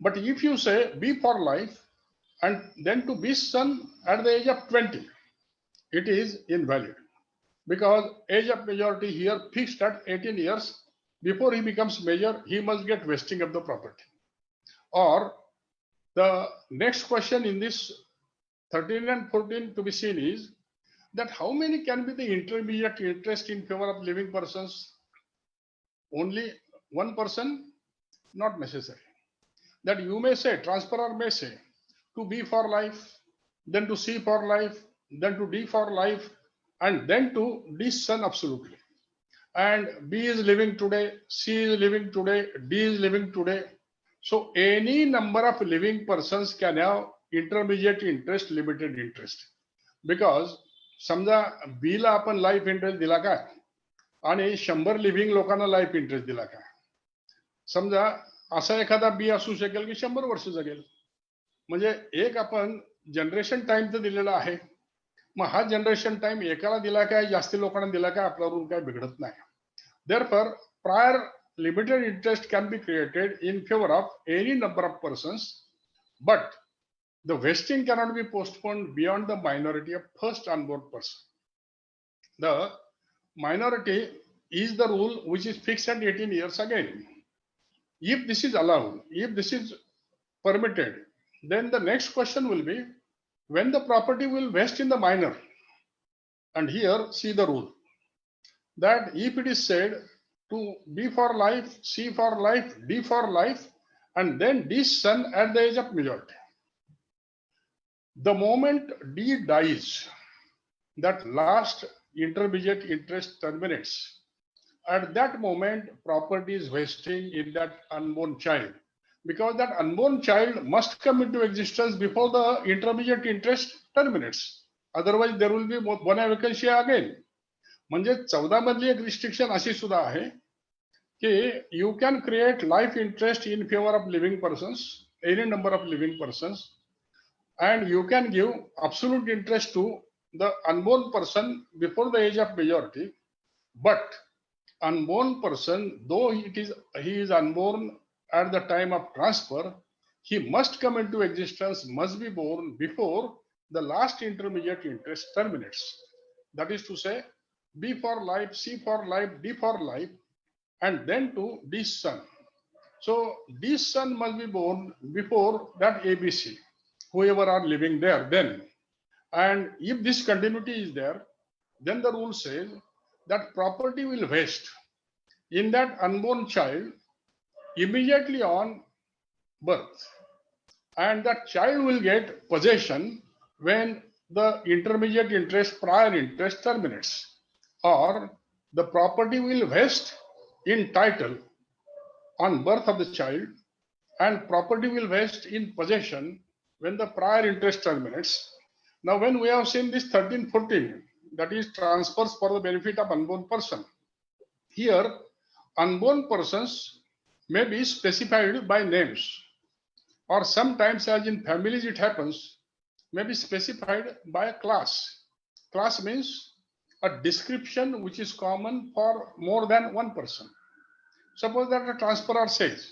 But if you say be for life and then to be son at the age of 20, it is invalid, because age of majority here fixed at 18 years. Before he becomes major, he must get vesting of the property. Or the next question in this 13 and 14 to be seen is that how many can be the intermediate interest in favor of living persons? Only one person? Not necessary. That you may say, transferor may say, to B for life, then to C for life, then to D for life, and then to D son absolutely. And B is living today, C is living today, D is living today. So any number of living persons can have intermediate interest, limited interest. Because समजा B ला आपण life interest दिला काय आणि 100 living लोकांना life interest दिला काय, समजा असा एखादा बी असू शकेल की 100 वर्ष जगेल. म्हणजे एक आपण जनरेशन टाइम तर दिलेला आहे, मग हा जनरेशन टाइम एकाला दिला काय जास्ती लोकांना दिला काय आपला रूल काय बिघडत नाही. Therefore, prior limited interest can be created in favor of any number of persons, but the vesting cannot be postponed beyond the minority of first unborn person. The minority is the rule which is fixed at 18 years again. If this is allowed, if this is permitted, then the next question will be when the property will vest in the minor. And here see the rule that if it is said to B for life, C for life, D for life, and then D's son at the age of majority. The moment D dies, that last intermediate interest terminates. At that moment, property is vesting in that unborn child, because that unborn child must come into existence before the intermediate interest terminates. Otherwise, there will be bona vacantia again. म्हणजे 14 मधली एक restriction अशी सुद्धा आहे की you can create life interest in favor of living persons, any number of living persons, and you can give absolute interest to the unborn person before the age of majority. But unborn person, though he is unborn at the time of transfer, he must come into existence, must be born before the last intermediate interest terminates. That is to say, B for life, C for life, D for life, and then to D's son. So D's son must be born before that ABC, whoever are living there then. And if this continuity is there, then the rule says that property will vest in that unborn child immediately on birth. And that child will get possession when the intermediate interest, prior interest terminates. Or the property will vest in title on birth of the child, and property will vest in possession when the prior interest terminates. Now, when we have seen this 1314, that is transfers for the benefit of unborn person, here unborn persons may be specified by names, or sometimes, as in families it happens, may be specified by a class. Class means a description which is common for more than one person. Suppose that the transferor says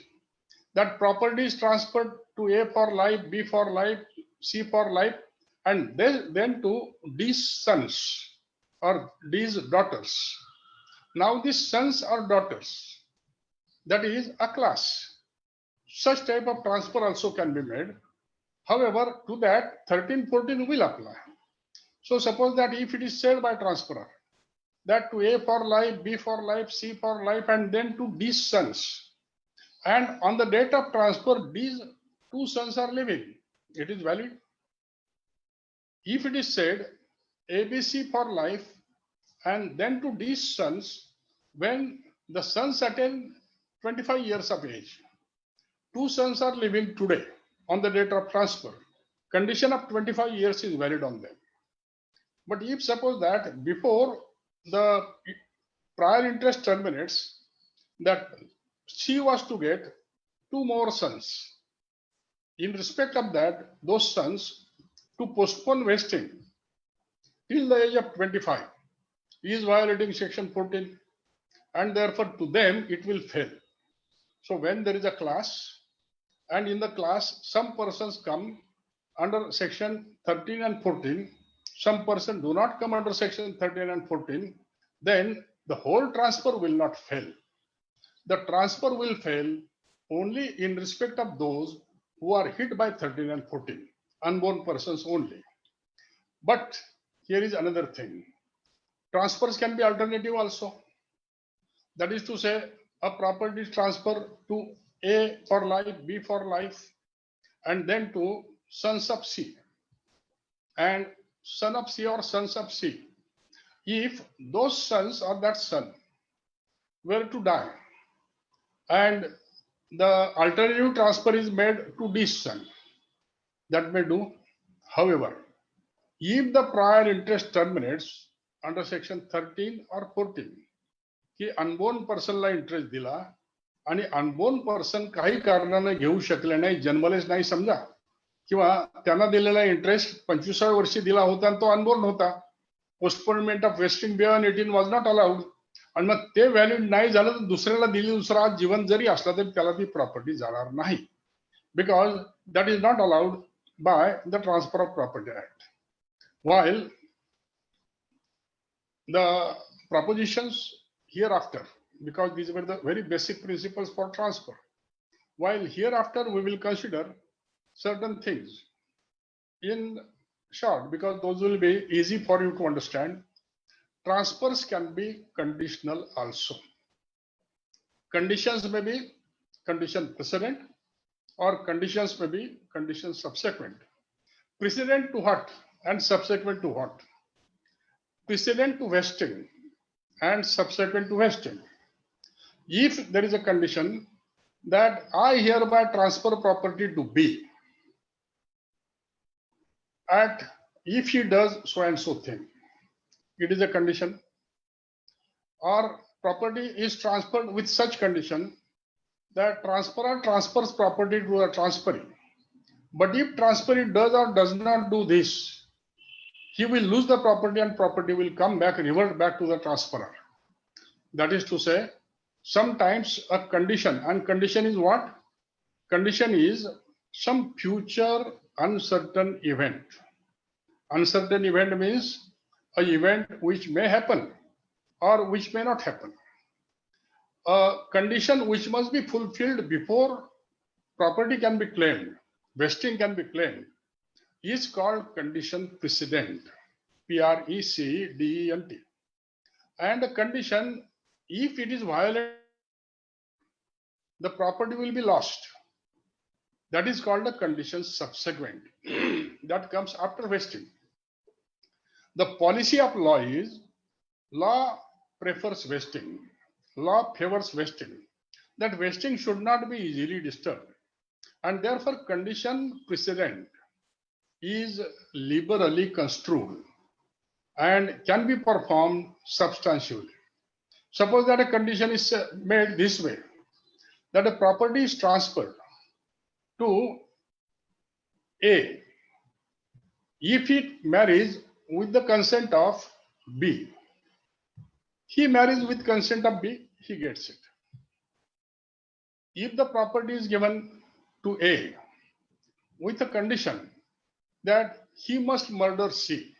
that property is transferred to A for life, B for life, C for life, and then to D's sons or D's daughters. Now these sons or daughters, that is a class. Such type of transfer also can be made. However, to that 1314 will apply. So suppose that if it is said by transferor that to A for life, B for life, C for life, and then to D's sons, and on the date of transfer, these two sons are living, it is valid. If it is said ABC for life, and then to D's sons, when the sons attain 25 years of age, two sons are living today on the date of transfer, condition of 25 years is valid on them. But if suppose that before the prior interest terminates, that she was to get two more sons, in respect of that, those sons, to postpone vesting till the age of 25 is violating section 14, and therefore to them it will fail. So when there is a class, and in the class some persons come under section 13 and 14, some person do not come under section 13 and 14, then the whole transfer will not fail. The transfer will fail only in respect of those who are hit by 13 and 14, unborn persons only. But here is another thing. Transfers can be alternative also. That is to say, a property is transferred to A for life, B for life, and then to sons of C, and son of C or sons of C. If those sons or that son were to die, and the alternative transfer is made to this son, that may do. However, if the prior interest terminates under section 13 or 14, की unborn पर्सनला interest दिला आणि unborn person काही कारणाने घेऊ शकले नाही, जन्मलेच नाही समजा, किंवा त्यांना दिलेला इंटरेस्ट 25व्या वर्षी दिला होता आणि तो अनबोर्न होता, postponement of wasting beyond 18 was not allowed, आणि मग ते व्हॅलिड नाही झालं तर दुसऱ्याला दिली, दुसरा जिवंत जरी असला तरी त्याला ती प्रॉपर्टी जाणार नाही, because that is not allowed by the transfer of property act. While the propositions hereafter, because these were the very basic principles for transfer, while hereafter we will consider certain things in short, because those will be easy for you to understand. Transfers can be conditional also. Conditions may be condition precedent or conditions may be condition subsequent. Precedent to what and subsequent to what? Precedent to vesting and subsequent to vesting. If there is a condition that I hereby transfer property to B at if he does so and so thing, it is a condition. Or property is transferred with such condition that transferor transfers property to a transferee. But if transferee does or does not do this, he will lose the property and property will come back, revert back to the transferor. That is to say, sometimes a condition, and condition is what? Condition is some future uncertain event. Uncertain event means an event which may happen or which may not happen. A condition which must be fulfilled before property can be claimed, vesting can be claimed, is called condition precedent, Precedent. And a condition, if it is violated, the property will be lost. That is called a condition subsequent. That comes after vesting. The policy of law is, law prefers vesting, law favors vesting, that vesting should not be easily disturbed, and therefore condition precedent is liberally construed and can be performed substantially. Suppose that a condition is made this way, that a property is transferred to A if it marries with the consent of B. He marries with consent of B, he gets it. If the property is given to A with a condition that he must murder C,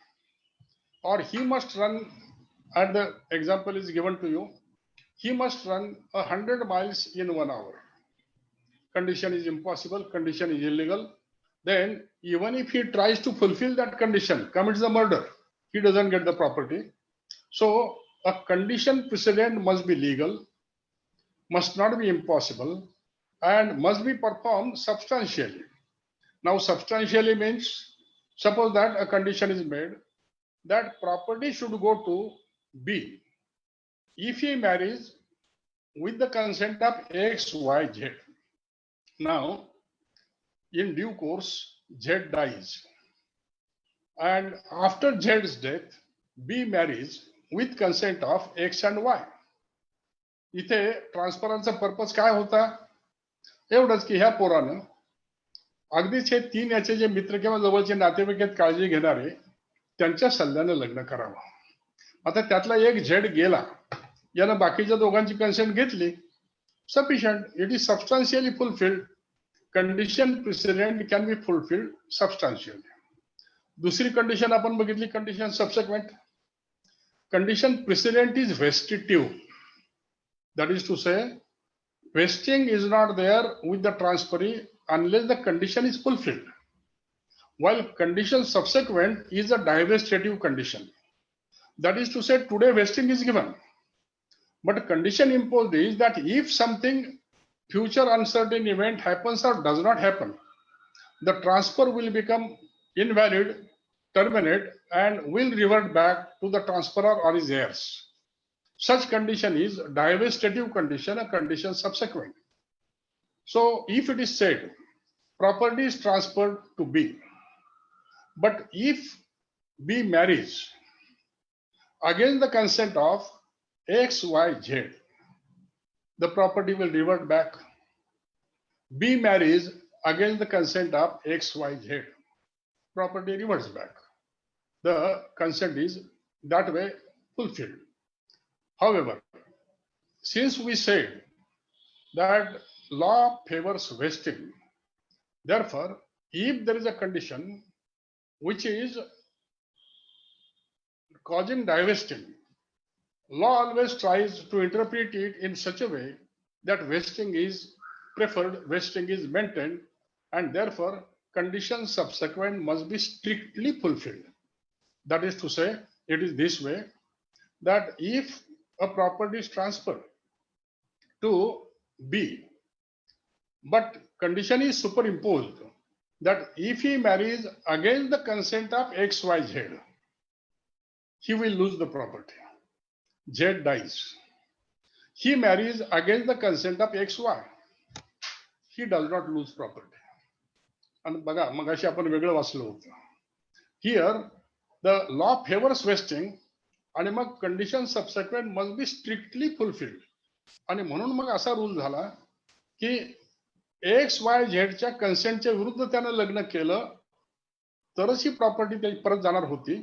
or he must run, and the example is given to you, he must run 100 miles in 1 hour. Condition is impossible, condition is illegal. Then even if he tries to fulfill that condition, commits the murder, he doesn't get the property. So a condition precedent must be legal, must not be impossible, and must be performed substantially. Now substantially means, suppose that a condition is made that property should go to B if he marries with the consent of X, Y, Z. Now, in due course, Z dies. And after Z's death, B marries with consent of X and Y. इथे ट्रान्सफरचा purpose काय होता? एवढंच की ह्या पोरानं अगदीच हे 3 याचे जे मित्र किंवा जवळचे नातेवाईक आहेत काळजी घेणारे, त्यांच्या सल्ल्यानं लग्न करावं. आता त्यातला एक झेड गेला, यानं बाकीच्या दोघांची कन्सेंट घेतली, sufficient, it is substantially fulfilled. Condition precedent can be fulfilled substantially. दुसरी कंडिशन आपण बघितली, condition subsequent. Condition precedent is vestitive. That is to say, vesting is not there with the transferee unless the condition is fulfilled. While condition subsequent is a divestitive condition. That is to say, today vesting is given, but condition imposed is that if something future uncertain event happens or does not happen, the transfer will become invalid, terminate, and will revert back to the transferor or his heirs. Such condition is divestitive condition, a condition subsequent. So if it is said property is transferred to B, but if B marries against the consent of X, Y, Z, the property will revert back. B marries against the consent of X, Y, Z, property reverts back. The consent is that way fulfilled. However, since we said that law favors vesting, therefore, if there is a condition which is causing divesting, law always tries to interpret it in such a way that vesting is preferred, vesting is maintained, and therefore conditions subsequent must be strictly fulfilled. That is to say, it is this way that if a property is transferred to B, but condition is superimposed that if he marries against the consent of XYZ, he will lose the property. Z dies. He marries against the consent of XY. He does not lose property. And बघा मगाशी आपण वेगळं वाचलं होतं. Here the law favors vesting आणि मग condition subsequent must be strictly fulfilled. आणि म्हणून मग असा रूल झाला की XYZ कन्सेंटच्या विरुद्ध त्यानं लग्न केलं तरच ही प्रॉपर्टी त्याची परत जाणार होती.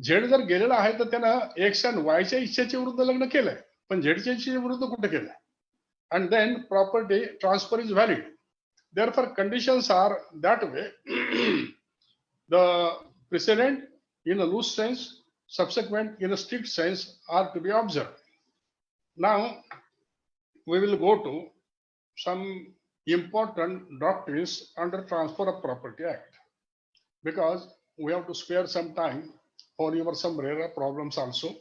झेड जर गेलेला आहे तर त्यानं एक्स अँड वायच्या इच्छेच्या विरुद्ध लग्न केलंय, पण झेडच्या इच्छेच्या विरुद्ध कुठे केलंय. And then property transfer is valid. Therefore, conditions are that way. The precedent in a loose sense, subsequent in a strict sense are to be observed. Now, we will go to some important doctrines under Transfer of Property Act, because we have to spare some time for your some rarer problems also.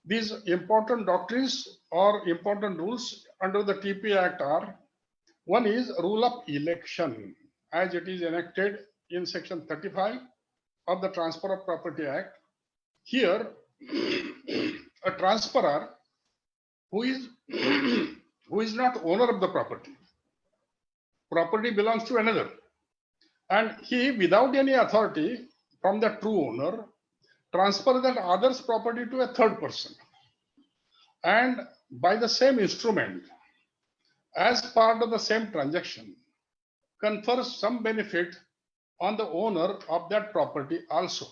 These important doctrines or important rules under the TP Act are: one is rule of election, as it is enacted in section 35 of the Transfer of Property Act. Here, a transferor who is not owner of the property belongs to another, and he, without any authority from the true owner, transfers that other's property to a third person, and by the same instrument, as part of the same transaction, confers some benefit on the owner of that property also.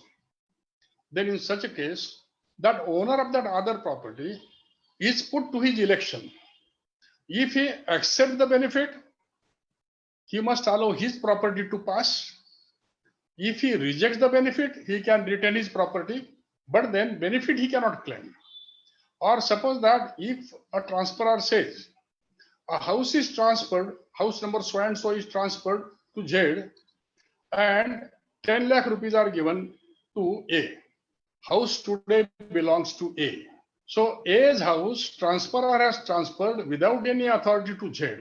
Then in such a case, that owner of that other property is put to his election. If he accepts the benefit, he must allow his property to pass. If he rejects the benefit, he can retain his property, but then benefit he cannot claim. Or suppose that if a transferor says, a house is transferred, house number so and so is transferred to Z, and 10 lakh rupees are given to A. House today belongs to A. So A's house transferor has transferred without any authority to Z,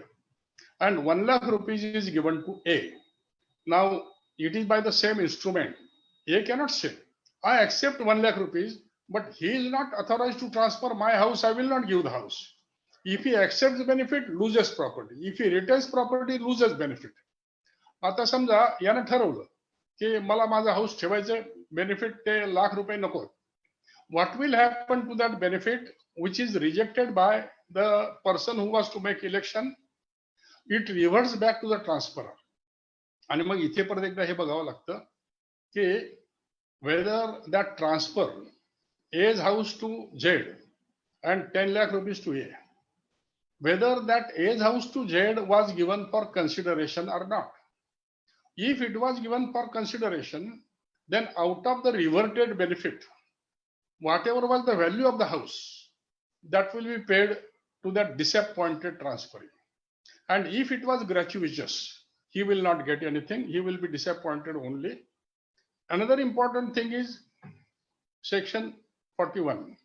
and 1 lakh rupees is given to A. Now it is by the same instrument. A cannot say, I accept 1 lakh rupees, but he is not authorized to transfer my house, I will not give the house. If he accepts the benefit, loses property. If he retains property, loses benefit. आता समजा यानं ठरवलं की मला माझा house ठेवायचं, benefit ते लाख रुपये नको. What will happen to that benefit which is rejected by the person who was to make election? It reverts back to the transferor. आणि मग इथे परत एकदा हे बघावं लागतं की whether that transfer A's house to Z and 10 lakh rupees to A, whether that A's house to Z was given for consideration or not. If it was given for consideration, then out of the reverted benefit, whatever was the value of the house, that will be paid to that disappointed transferee. And if it was gratuitous, he will not get anything, he will be disappointed only. Another important thing is section 41,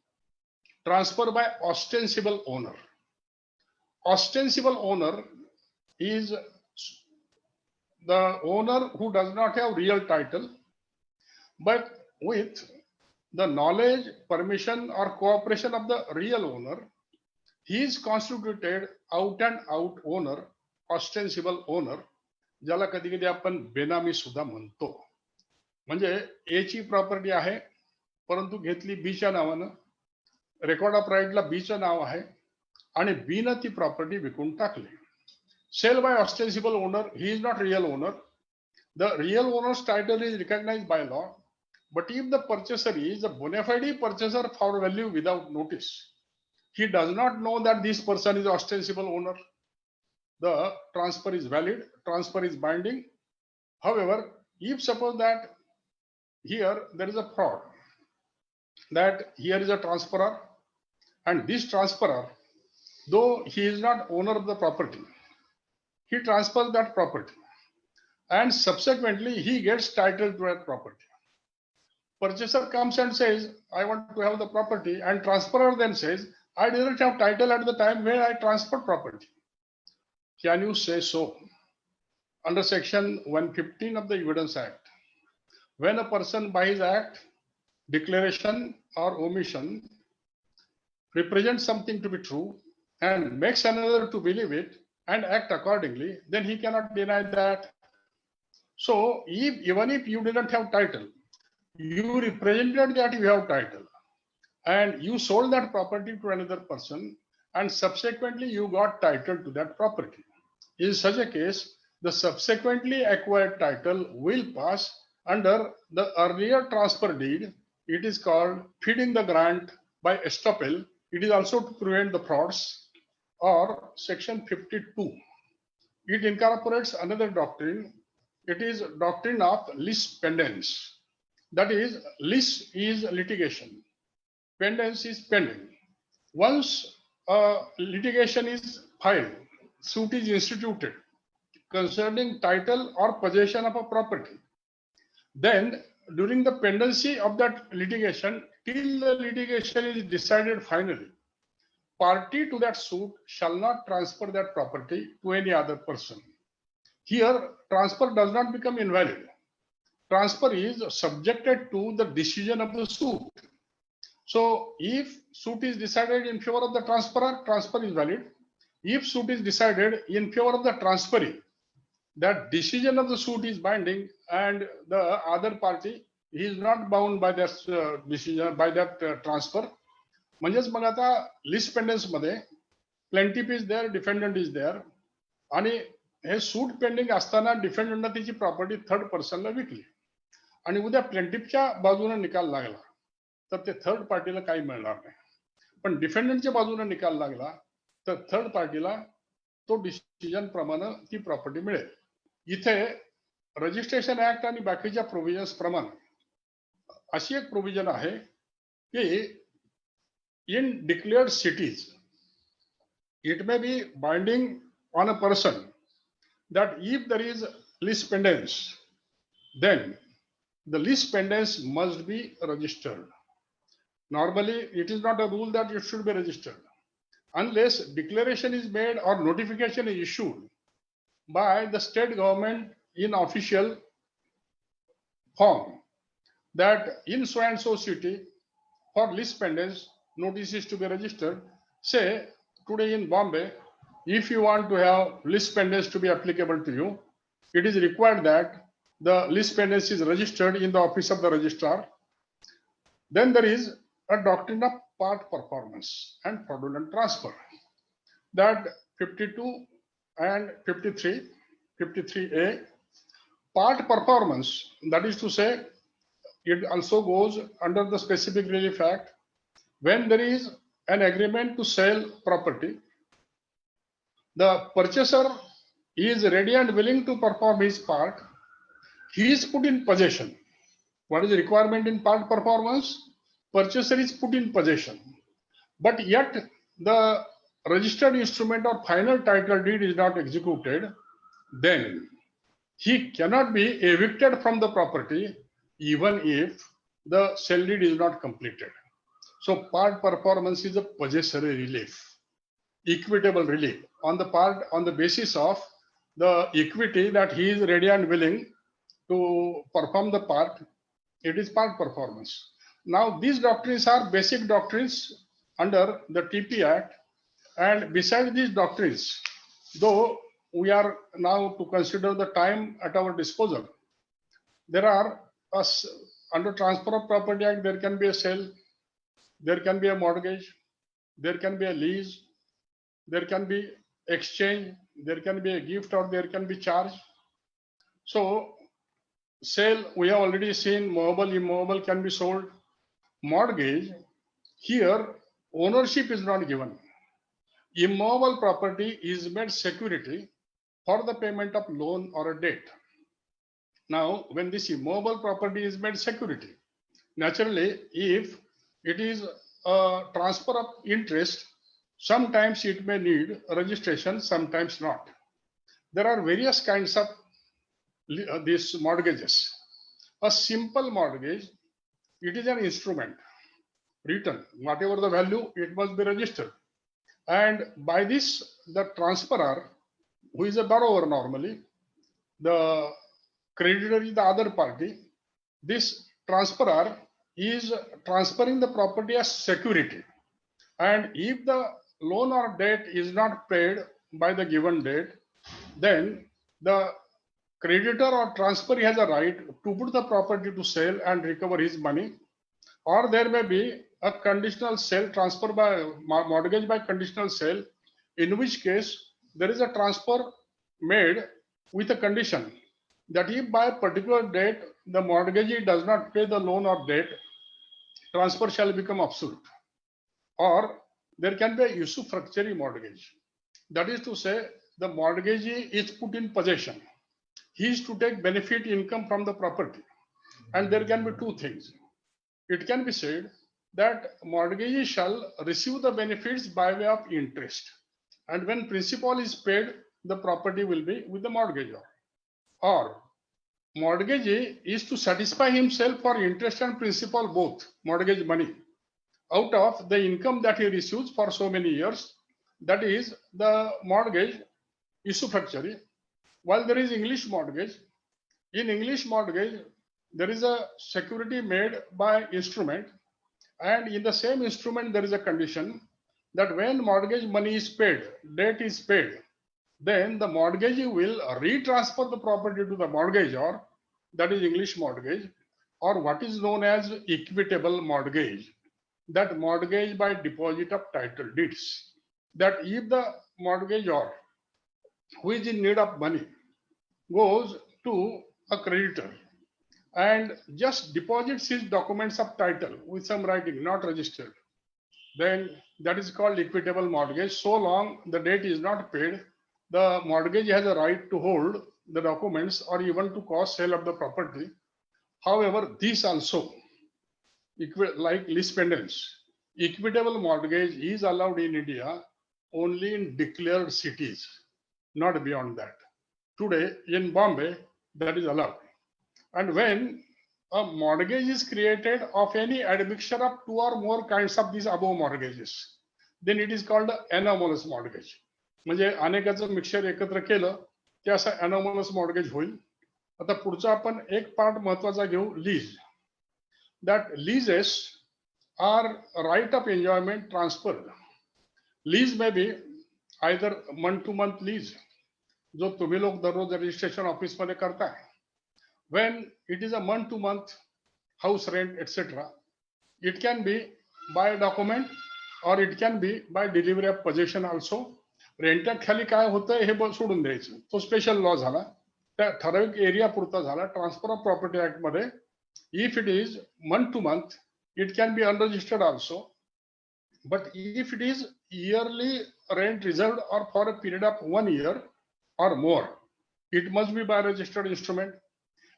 transfer by ostensible owner. Ostensible owner is the owner who does not have real title, but with the knowledge, permission, or cooperation of the real owner, he is constituted out and out owner, ostensible owner, ज्याला कधी कधी आपण बेनामी सुद्धा म्हणतो. म्हणजे ए ची property आहे परंतु घेतली बी च्या नावानं, रेकॉर्ड ऑफ राईटला बी चं नाव आहे आणि बी न ती प्रॉपर्टी विकून टाकली. Sale by ostensible owner, he is not real owner. The real owner's title is recognised by law, but if the purchaser is a bona fide purchaser for value without notice, he does not know that this person is ostensible owner. The transfer is valid, transfer is binding. However, if suppose that here there is a fraud, that here is a transferor, and this transferor, though he is not owner of the property, he transfers that property, and subsequently he gets title to that property. Purchaser comes and says, I want to have the property, and transferor then says, I didn't have title at the time when I transferred property. Can you say so? Under section 115 of the Evidence Act, when a person by his act, declaration or omission represents something to be true and makes another to believe it and act accordingly, then he cannot deny that. So even if you didn't have title, you represented that you have title, and you sold that property to another person, and subsequently you got title to that property. In such a case, the subsequently acquired title will pass under the earlier transfer deed. It is called feeding the grant by estoppel. It is also to prevent the frauds, or section 52. It incorporates another doctrine. It is doctrine of lis pendens. That is, lis is litigation, pendens is pending. Once litigation is filed, suit is instituted concerning title or possession of a property, then during the pendency of that litigation, till the litigation is decided finally, party to that suit shall not transfer that property to any other person. Here, transfer does not become invalid. Transfer is subjected to the decision of the suit. So if suit is decided in favor of the transferor, transfer is valid. If suit is decided in favor of the transferee, that decision of the suit is binding, and the other party is not bound by that decision, by that transfer. म्हणजेच मग आता lis pendens मध्ये plaintiff is there, defendant is there, आणि हे suit pending असताना डिफेंडंटनं त्याची property third पर्सनला विकली, आणि उद्या प्लेंटिफच्या बाजूने निकाल लागला तर ते थर्ड पार्टीला काही मिळणार नाही. पण डिफेंडंटच्या बाजूने निकाल लागला तर थर्ड पार्टीला तो डिसिजन प्रमाणे ती प्रॉपर्टी मिळेल. इथे रजिस्ट्रेशन ऍक्ट आणि बाकीच्या प्रोव्हिजन्स प्रमाणे अशी एक प्रोव्हिजन आहे की in declared cities, it may be binding on a person that if there is lis pendens, then the lis pendens must be registered. Normally, it is not a rule that it should be registered unless declaration is made or notification is issued by the state government in official form that in so and so city for lis pendens notice is to be registered. Say today in Bombay, if you want to have lis pendens to be applicable to you, it is required that the lis pendens is registered in the office of the registrar. Then there is a doctrine of part performance and fraudulent transfer, that 52 and 53A. Part performance, that is to say, it also goes under the specific relief act. When there is an agreement to sell property, the purchaser is ready and willing to perform his part. He is put in possession. What is the requirement in part performance? Purchaser is put in possession. But yet the registered instrument or final title deed is not executed. Then he cannot be evicted from the property even if the sale deed is not completed. So part performance is a possessory relief, equitable relief on the basis of the equity that he is ready and willing to perform the part. It is part performance. Now these doctrines are basic doctrines under the TP Act, and besides these doctrines, though we are now to consider the time at our disposal, there are under Transfer of Property Act, there can be a sale, there can be a mortgage, there can be a lease, there can be exchange, there can be a gift, or there can be charge. So sale, we have already seen, movable, immovable can be sold. Mortgage, here ownership is not given. Immovable property is made security for the payment of loan or a debt. Now, when this immovable property is made security, naturally, if it is a transfer of interest, sometimes it may need registration, sometimes not. There are various kinds of these mortgages. A simple mortgage, it is an instrument written, whatever the value, it must be registered. And by this, the transferor, who is a borrower normally, the creditor is the other party, this transferor is transferring the property as security. And if the loan or debt is not paid by the given date, then the creditor or transferee has a right to put the property to sale and recover his money, or there may be a conditional sale, transfer by mortgage by conditional sale, in which case there is a transfer made with a condition that if by a particular date the mortgagee does not pay the loan or debt, transfer shall become obsolete. Or there can be a usufructuary mortgage. That is to say, the mortgagee is put in possession. He is to take benefit income from the property. And there can be two things. It can be said that mortgagee shall receive the benefits by way of interest. And when principal is paid, the property will be with the mortgagor. Or mortgagee is to satisfy himself for interest and principal both, mortgage money, out of the income that he receives for so many years. That is the mortgage usufructuary. While there is English mortgage, in English mortgage, there is a security made by instrument, and in the same instrument there is a condition that when mortgage money is paid, debt is paid, then the mortgagee will retransfer the property to the mortgagor, that is English mortgage, or what is known as equitable mortgage, that mortgage by deposit of title deeds. That if the mortgagor, who is in need of money, goes to a creditor and just deposits his documents of title with some writing, not registered, then that is called equitable mortgage. So long the debt is not paid, the mortgage has a right to hold the documents or even to cause sale of the property. However, this also, like lease pendants, equitable mortgage is allowed in India only in declared cities, not beyond that. Today in Bombay, that is allowed. And when a mortgage is created of any admixture of two or more kinds of these above mortgages, then it is called anomalous mortgage. म्हणजे अनेकाचं mixture एकत्र केलं ते असं anomalous mortgage होईल. आता पुढचा आपण एक पार्ट महत्वाचा घेऊ, lease. That leases are right of enjoyment transferred. Lease may be either month to month lease, जो तुम्ही लोक दररोज रजिस्ट्रेशन ऑफिस मध्ये करताय. When it is a month to month house rent, etc., it can be by document or it can be by delivery of possession also. रेंटच्या खाली काय होतं हे सोडून द्यायचं, तो स्पेशल लॉ झाला, त्या ठराविक एरिया पुरता झाला. ट्रान्सफर ऑफ प्रॉपर्टी ऍक्ट मध्ये if it is month two month, it can be unregistered also. But if it is yearly rent reserved or for a period of 1 year or more, it must be by registered instrument.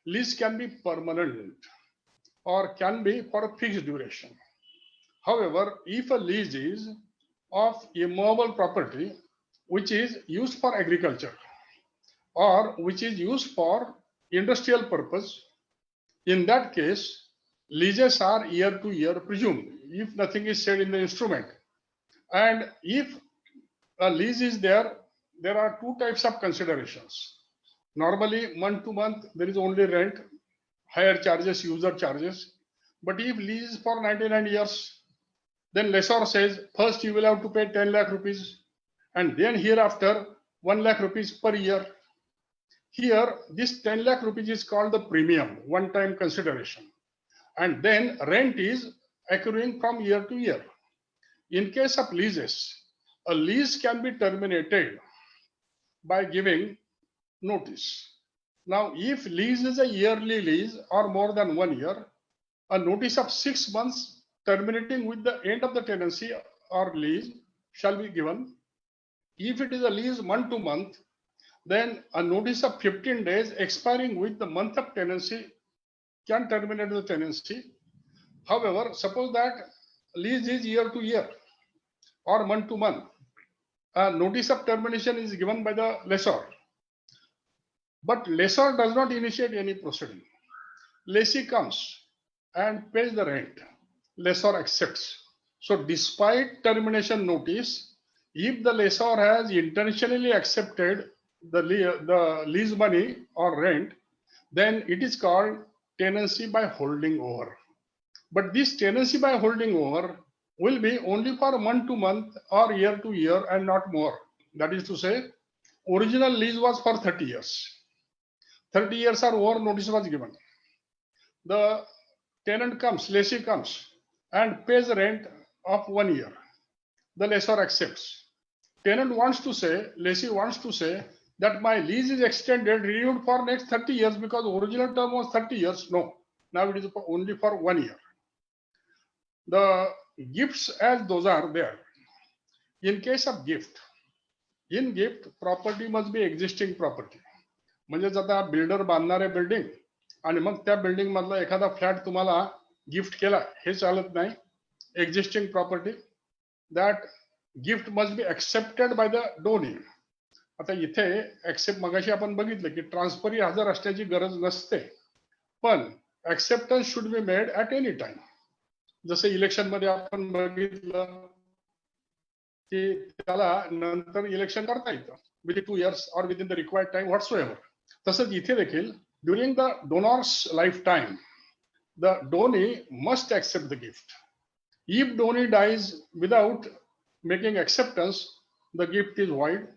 Lease can be permanent or can be for a fixed duration. However, if a lease is of immovable property which is used for agriculture or which is used for industrial purpose, in that case leases are year to year presumed if nothing is said in the instrument. And if a lease is there, there are two types of considerations. Normally, month to month, there is only rent, higher charges, user charges. But if lease is for 99 years, then lessor says, first you will have to pay 10 lakh rupees, and then hereafter 1 lakh rupees per year. Here, this 10 lakh rupees is called the premium, one-time consideration. And then rent is accruing from year to year. In case of leases, a lease can be terminated by giving notice. Now, if lease is a yearly lease or more than 1 year, a notice of 6 months terminating with the end of the tenancy or lease shall be given. If it is a lease month to month, then a notice of 15 days expiring with the month of tenancy can terminate the tenancy. However, suppose that lease is year to year or month to month, a notice of termination is given by the lessor, but lessor does not initiate any proceeding. Lessee comes and pays the rent. Lessor accepts. So despite termination notice, if the lessor has intentionally accepted the lease money or rent, then it is called tenancy by holding over. But this tenancy by holding over will be only for month to month or year to year and not more. That is to say, original lease was for 30 years. 30 years or more notice was given. The tenant comes, lessee comes and pays rent of 1 year. The lessor accepts. Tenant wants to say, lessee wants to say that my lease is extended, renewed for next 30 years because original term was 30 years. No, now it is only for 1 year. The gifts as those are there. In case of gift, in gift, property must be existing property. म्हणजे आता builder बांधणारे building आणि मग त्या building मधला एखादा flat तुम्हाला gift केला हे चालत नाही. Existing property that gift must be accepted by the Downey. आता इथे एक्सेप्ट मगाशी आपण बघितलं की ट्रान्सफर हजर असण्याची गरज नसते, पण acceptance should be made at any time. जसं इलेक्शन मध्ये आपण बघितलं की त्याला नंतर इलेक्शन करता येतं विदिन 2 years और within the required time whatsoever. तसंच इथे देखील during the donor's life time the donee must accept the gift. If donee dies without making acceptance the gift is void.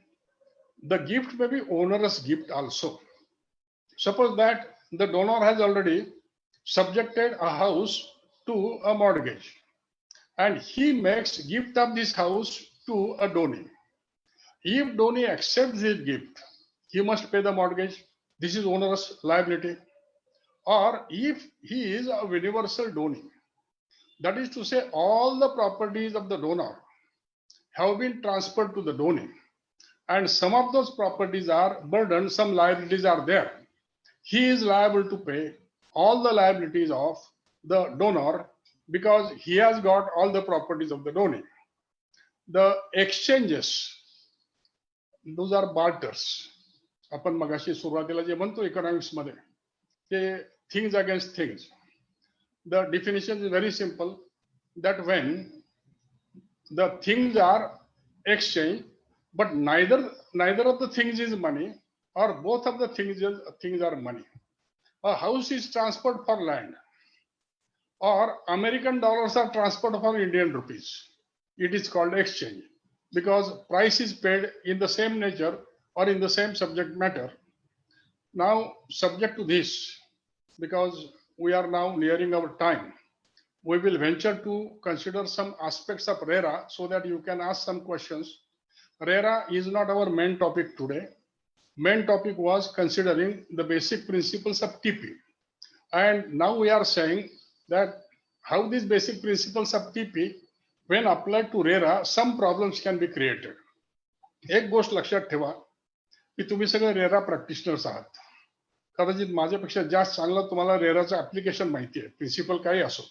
The gift may be onerous gift also. Suppose that the donor has already subjected a house to a mortgage and he makes gift of this house to a donee. If donee accepts this gift, he must pay the mortgage. This is onerous liability. Or if he is a universal donee, that is to say all the properties of the donor have been transferred to the donee and some of those properties are burdened, some liabilities are there. He is liable to pay all the liabilities of the donor because he has got all the properties of the donee. The exchanges, those are barters. आपण मगाशी सुरुवातीला जे म्हणतो economics मध्ये ते things against things. The definition is very simple, that when the things are exchanged but neither of the things is money or both of the things are money. A house is transferred for land or American dollars are transferred for Indian rupees. It is called exchange because price is paid in the same nature or in the same subject matter. Now, subject to this, because we are now nearing our time, we will venture to consider some aspects of RERA so that you can ask some questions. RERA is not our main topic today. Main topic was considering the basic principles of TP. And now we are saying that how these basic principles of TP, when applied to RERA, some problems can be created. एक गोष्ट लक्षात ठेवा की तुम्ही सगळे RERA practitioners आहात. कदाचित माझ्यापेक्षा जास्त चांगलं तुम्हाला रेराचं ऍप्लिकेशन माहिती आहे, प्रिन्सिपल काही असो.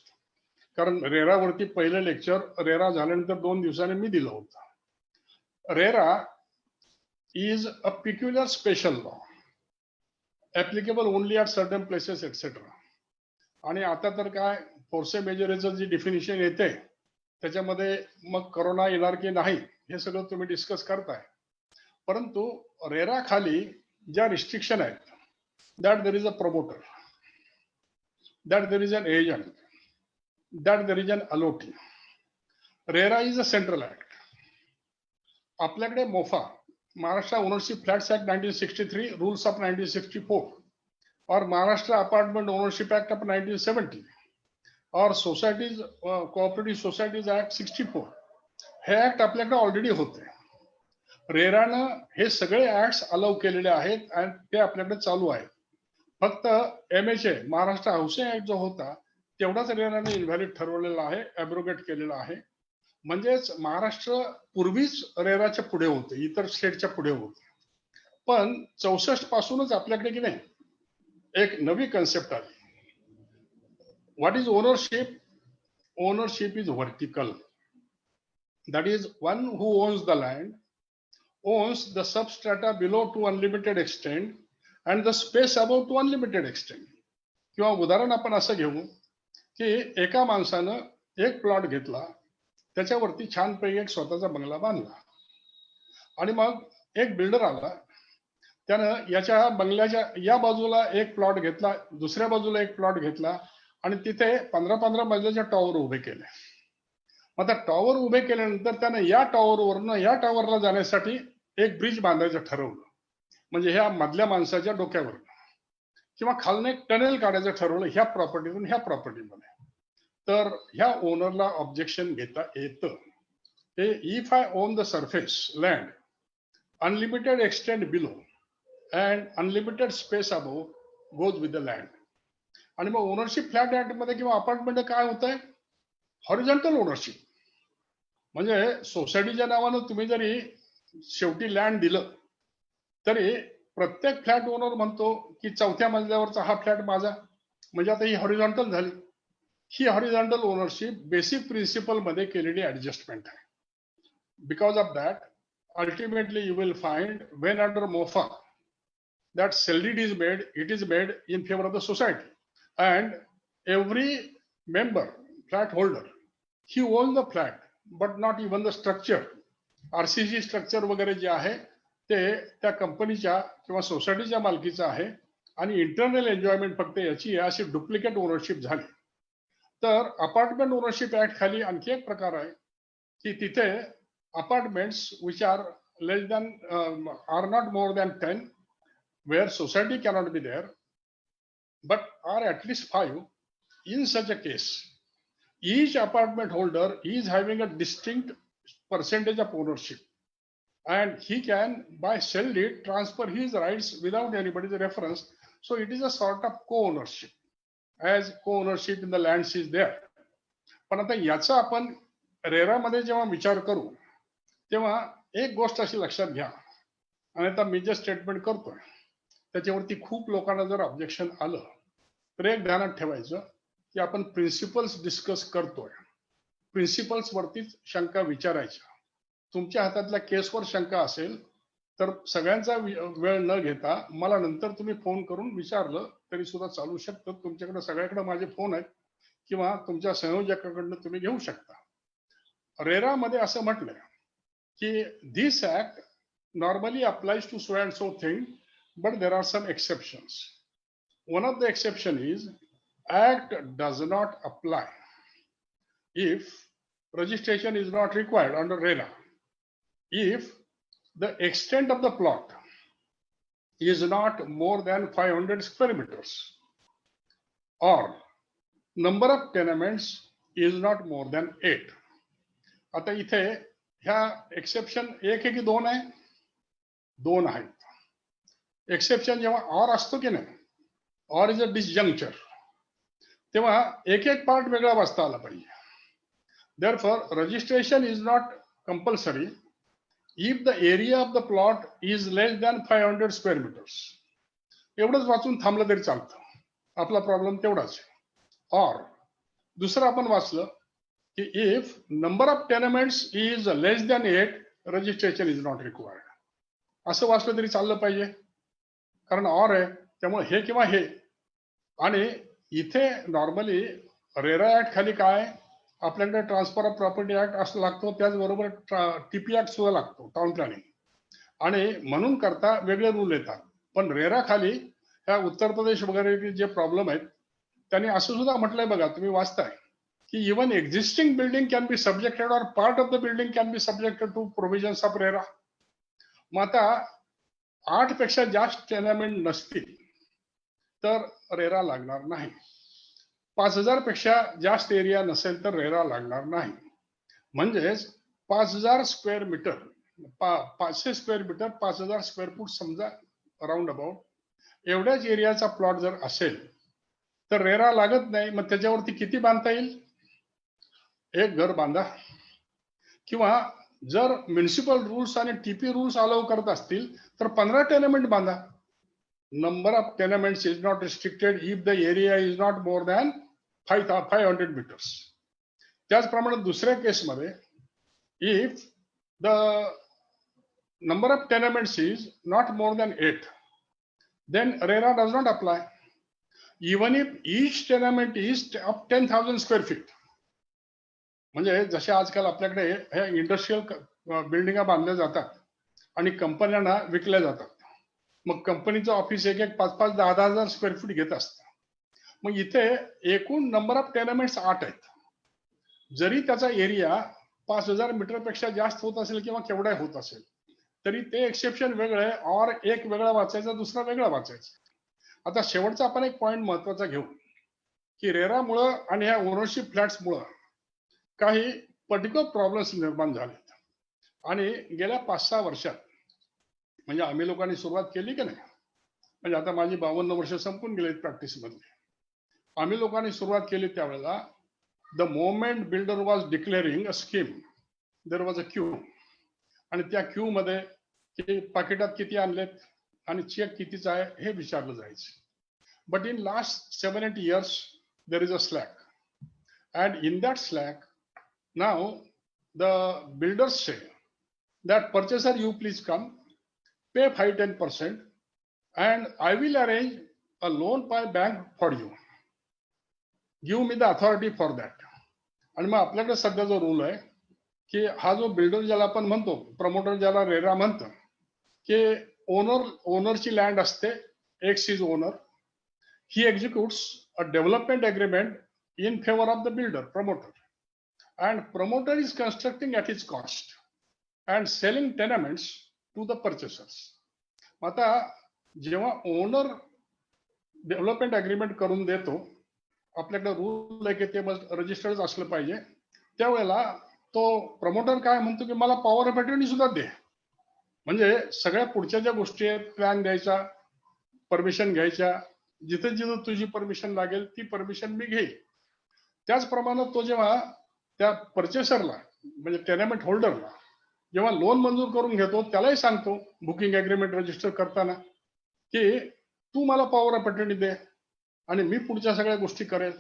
कारण रेरावरती पहिलं लेक्चर रेरा झाल्यानंतर 2 दिवसांनी मी दिलं होतं. RERA is a peculiar special law applicable only at certain places etc. आणि आता तर काय फोर्से मेजरेचं जी डिफिनिशन येते त्याच्यामध्ये मग कोरोना येणार की नाही हे सगळं तुम्ही डिस्कस करताय. परंतु रेरा खाली ज्या रिस्ट्रिक्शन आहेत, that there is a promoter, that there is an agent, that there is an allottee. RERA is a central act. आपल्याकडे MOFA Maharashtra ownership flats act 1963, rules of 1964 और Maharashtra apartment ownership act of 1970 और societies cooperative societies act 64 हे act आपल्याकडे already होते. रेरानं हे सगळे acts allow केलेले आहेत आणि ते आपल्याकडे चालू आहेत. फक्त MHA महाराष्ट्र हाऊसिंग ऍक्ट जो होता तेवढाच रेराने इनव्हॅलिड ठरवलेला आहे, ॲब्रोगेट केलेला आहे. म्हणजेच महाराष्ट्र पूर्वीच रेराच्या पुढे होते, इतर स्टेटच्या पुढे होते. पण 64 पासूनच आपल्याकडे की नाही एक नवी कन्सेप्ट आली. What is ownership? Ownership is vertical. That is, one who owns the land owns the substrata below to unlimited extent and the space above to unlimited extent. किंवा उदाहरण आपण असं घेऊ की एका माणसानं एक प्लॉट घेतला, त्याच्यावरती छानपैकी एक स्वतःचा बंगला बांधला आणि मग एक बिल्डर आला, त्यानं याच्या बंगल्याच्या या बाजूला एक प्लॉट घेतला, दुसऱ्या बाजूला एक प्लॉट घेतला आणि तिथे 15-15 मजल्याच्या टॉवर उभे केले. मग त्या टॉवर उभे केल्यानंतर त्यानं या टॉवरवरनं या टॉवरला जाण्यासाठी एक ब्रिज बांधायचं ठरवलं, म्हणजे ह्या मधल्या माणसाच्या डोक्यावर, किंवा खालनं एक टनेल काढायचं ठरवलं ह्या प्रॉपर्टीतून ह्या प्रॉपर्टीमध्ये. तर ह्या ओनरला ऑब्जेक्शन घेता येतं. If I own the surface land unlimited extend below and unlimited space above goes with the land. आणि मग ओनरशिप फ्लॅट ऍक्ट मध्ये किंवा अपार्टमेंट काय होत आहे? Horizontal ownership. म्हणजे सोसायटीच्या नावानं तुम्ही जरी शेवटी लँड दिलं तरी प्रत्येक फ्लॅट ओनर म्हणतो की 4थ्या मजल्यावरचा हा फ्लॅट माझा, म्हणजे आता ही हॉरिझॉन्टल झाली. ही हॉरिझॉन्टल ओनरशिप बेसिक प्रिन्सिपल मध्ये केलेली ऍडजस्टमेंट आहे. Because of that ultimately you will find when under MOFA that sell deed is made, it is made in favor of the society, and every member, flat holder, he owns the flat, but not even the structure. RCG structure वगैरे जे आहे ते त्या कंपनीच्या किंवा सोसायटीच्या मालकीचं आहे आणि internal enjoyment फक्त याची आहे, अशी डुप्लिकेट ओनरशिप झाली. तर अपार्टमेंट ओनरशिप ऍक्ट खाली आणखी एक प्रकार आहे की तिथे apartments which are less than or not more than 10, where society cannot be there, but are at least 5. In such a case, each apartment holder is having a distinct percentage of ownership, and he can, by sell deed, transfer his rights without anybody's reference. So it is a sort of co-ownership, as co-ownership in the lands is there. पण आता याचा आपण रेरामध्ये जेव्हा विचार करू तेव्हा एक गोष्ट अशी लक्षात घ्या, आणि आता मी जे स्टेटमेंट करतोय त्याच्यावरती खूप लोकांना जर ऑब्जेक्शन आलं तर एक ध्यानात ठेवायचं की आपण प्रिन्सिपल्स डिस्कस करतोय, प्रिन्सिपल्स वरतीच शंका विचारायच्या. तुमच्या हातातल्या केसवर शंका असेल तर सगळ्यांचा वेळ न घेता मला नंतर तुम्ही फोन करून विचारलं तरी सुद्धा चालू शकतं. तुमच्याकडे सगळ्याकडे माझे फोन आहेत किंवा तुमच्या संयोजकाकडनं तुम्ही घेऊ शकता. रेरा मध्ये असं म्हटलंय की this act normally applies to so and so thing, but there are some exceptions. One of the exception is act does not apply if registration is not required under RERA. If the extent of the plot is not more than 500 square meters or number of tenements is not more than 8. आता इथे ह्या exception एक आहे की दोन आहे? दोन आहेत. एक्सेप्शन जेव्हा ऑर असतो की नाही, ऑर इज अ डिसजंक्चर, तेव्हा एक एक पार्ट वेगळा वाचता आला पाहिजे. Therefore registration is not compulsory if the area of the plot is less than 500 square metres. एवढंच वाचून थांबलं तरी चालतं, आपला प्रॉब्लेम तेवढाच. ऑर दुसरं आपण वाचलं की if number of tenements is less than 8 registration is not required. असं वाचलं तरी चाललं पाहिजे, कारण ऑर आहे त्यामुळे हे किंवा हे. आणि इथे नॉर्मली रेरा ऍक्ट खाली काय, आपल्याकडे ट्रान्सफर ऑफ प्रॉपर्टी ऍक्ट असं लागतो, त्याचबरोबर टीपी ऍक्ट सुद्धा लागतो, टाउन प्लॅनिंग, आणि म्हणून करता वेगळे रूल येतात. पण रेरा खाली ह्या उत्तर प्रदेश वगैरे जे प्रॉब्लेम आहेत त्यांनी असं सुद्धा म्हटलंय बघा, तुम्ही वाचताय की even existing building can be subjected or part of the building can be subjected to provisions of RERA. मग आता 8 पेक्षा जास्त टेनामेंट नसतील तर रेरा लागणार नाही. 5000 पेक्षा जास्त एरिया नसेल तर रेरा लागणार नाही. म्हणजेच 5000 square metre, 500 square metre, 5000 square foot समजा राऊंड अबाउट, एवढ्याच एरियाचा प्लॉट जर असेल तर रेरा लागत नाही. मग त्याच्यावरती किती बांधता येईल? एक घर बांधा, किंवा जर म्युनिसिपल रूल्स आणि टीपी रूल्स अलाउ करत असतील तर 15 टेनमेंट बांधा. Number of tenements is not restricted if the area is not more than 500 metres. त्याचप्रमाणे दुसऱ्या केसमध्ये इफ द number of tenements is not more than 8, then RERA does not apply. Even if each tenement is of 10,000 square feet. म्हणजे जसे आजकाल आपल्याकडे हे industrial बिल्डिंगा बांधल्या जातात आणि कंपन्यांना विकल्या जातात. मग कंपनीचं ऑफिस एक 5,000, 10,000 स्क्वेअर फीट घेत असतं. मग इथे एकूण नंबर ऑफ टेनमेंट्स 8 आहेत. जरी त्याचा एरिया 5,000 मीटरपेक्षा जास्त होत असेल किंवा केवढा होत असेल तरी ते एक्सेप्शन वेगळं आहे. और एक वेगळा वाचायचा, दुसरा वेगळा वाचायचा. आता शेवटचा आपण एक पॉइंट महत्वाचा घेऊ की रेरामुळं आणि ह्या ओनरशिप फ्लॅट्समुळं काही पर्टिक्युलर प्रॉब्लेम्स निर्माण झालेत. आणि गेल्या 5-6 वर्षात म्हणजे आम्ही लोकांनी सुरुवात केली की नाही, म्हणजे आता माझी 52 वर्ष संपून गेलेत प्रॅक्टिसमधली. आम्ही लोकांनी सुरुवात केली त्यावेळेला the moment builder was declaring a scheme there was a Q. आणि त्या क्यू मध्ये पाकिटात किती आणलेत आणि चेक कितीचा आहे हे विचारलं जायचं. But in last 7-8 years there is a slack, and in that slack now the builders say that purchaser you please come pay 5-10% and I will arrange a loan by bank for you, give me the authority for that. आणि मग आपल्याकडे सध्या जो rule आहे की हा जो builder ज्याला आपण म्हणतो, प्रमोटर ज्याला रेरा म्हणतं, की ओनरची लँड असते, X is owner, he executes a development agreement in favour of the builder promoter, and promoter is constructing at his cost and selling tenements to the purchasers. आता जेव्हा ओनर डेव्हलपमेंट अग्रीमेंट करून देतो, आपल्याकडे rule आहे की ते registered असलं पाहिजे, त्यावेळेला तो प्रमोटर काय म्हणतो की मला पॉवर ऑफ अटर्नी सुद्धा दे. म्हणजे सगळ्या पुढच्या ज्या गोष्टी आहेत, प्लॅन द्यायचा, परमिशन घ्यायच्या, जिथे जिथे तुझी परमिशन लागेल ती परमिशन मी घेईल. त्याचप्रमाणे तो जेव्हा त्या परचेसरला म्हणजे टेनमेंट होल्डरला जेव्हा लोन मंजूर करून घेतो त्यालाही सांगतो बुकिंग अग्रीमेंट रजिस्टर करताना की तू मला पॉवर ऑफ अटर्नी दे आणि मी पुढच्या सगळ्या गोष्टी करेल.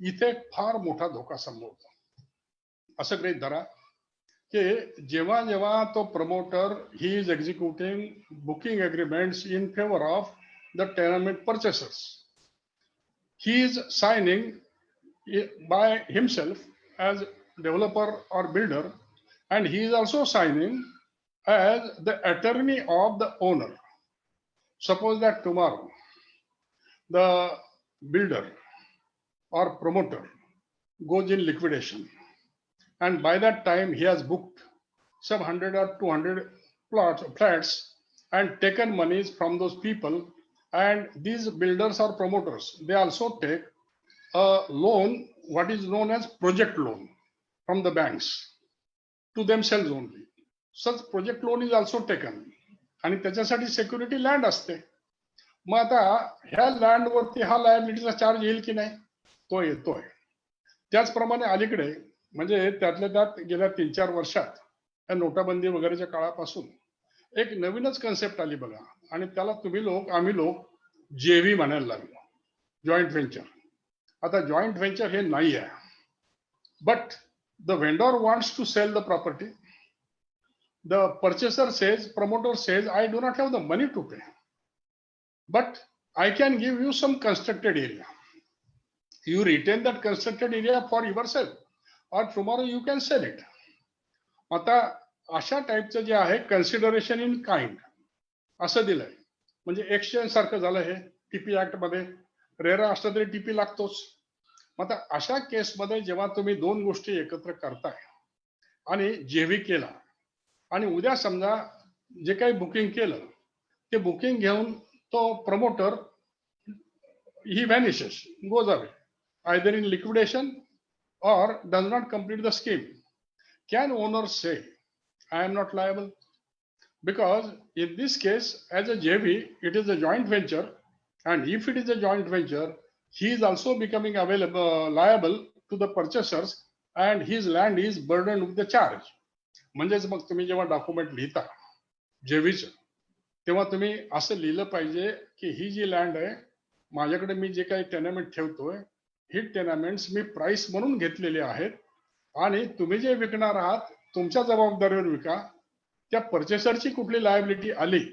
इथे फार मोठा धोका संभवतो. असं गृहीत धरा की जेव्हा जेव्हा तो promoter he is executing booking agreements in favour of the tenement purchasers, he is signing by himself as developer or builder, and he is also signing as the attorney of the owner. Suppose that tomorrow the builder or promoter goes in liquidation, and by that time he has booked some 100 or 200 flats and taken monies from those people, and these builders or promoters, they also take a loan, what is known as project loan, from the banks to themselves only. Such project loan is also taken, आणि त्याच्यासाठी security land असते. मग आता ह्या land वरती हा लायबिलिटीचा charge येईल की नाही, तो येतोय. त्याचप्रमाणे अलीकडे म्हणजे त्यातल्या त्यात गेल्या 3-4 वर्षात या नोटाबंदी वगैरेच्या काळापासून एक नवीनच कन्सेप्ट आली बघा, आणि त्याला तुम्ही लोक आम्ही लोक जेव्ही म्हणायला लागलो, जॉईंट व्हेंचर. आता जॉईंट व्हेंचर हे नाही आहे, but the vendor wants to sell the property, the purchaser says, promoter says, I do not have the money to pay, but I can give you some constructed area. You retain that constructed area for yourself, or tomorrow you can sell it. आता अशा टाईपचं जे आहे consideration in kind असं दिलंय, म्हणजे exchange सारखं झालं हे. TP act मध्ये रेरा असलं तरी टीपी लागतोच. आता अशा केसमध्ये जेव्हा तुम्ही 2 गोष्टी एकत्र करताय आणि जेव्ही केला आणि उद्या समजा जे काही बुकिंग केलं ते बुकिंग घेऊन तो promoter he vanishes, goes away, either in liquidation or does not complete the scheme, can owner say, I am not liable? Because in this case, as a JV, it is a joint venture, and if it is a joint venture, he is also becoming liable to the purchasers and his land is burdened with the charge. म्हणजेच मग तुम्ही जेव्हा document लिहिता जेवीचं, तेव्हा तुम्ही असं लिहिलं पाहिजे की ही जी लँड आहे, माझ्याकडे मी जे काही टेनामेंट ठेवतोय, ही टेनामेंट्स मी प्राइस म्हणून घेतलेली आहेत आणि तुम्ही जे विकणार आहात तुमच्या जबाबदारीवर विका. त्या परचेसरची कुठली लायबिलिटी आली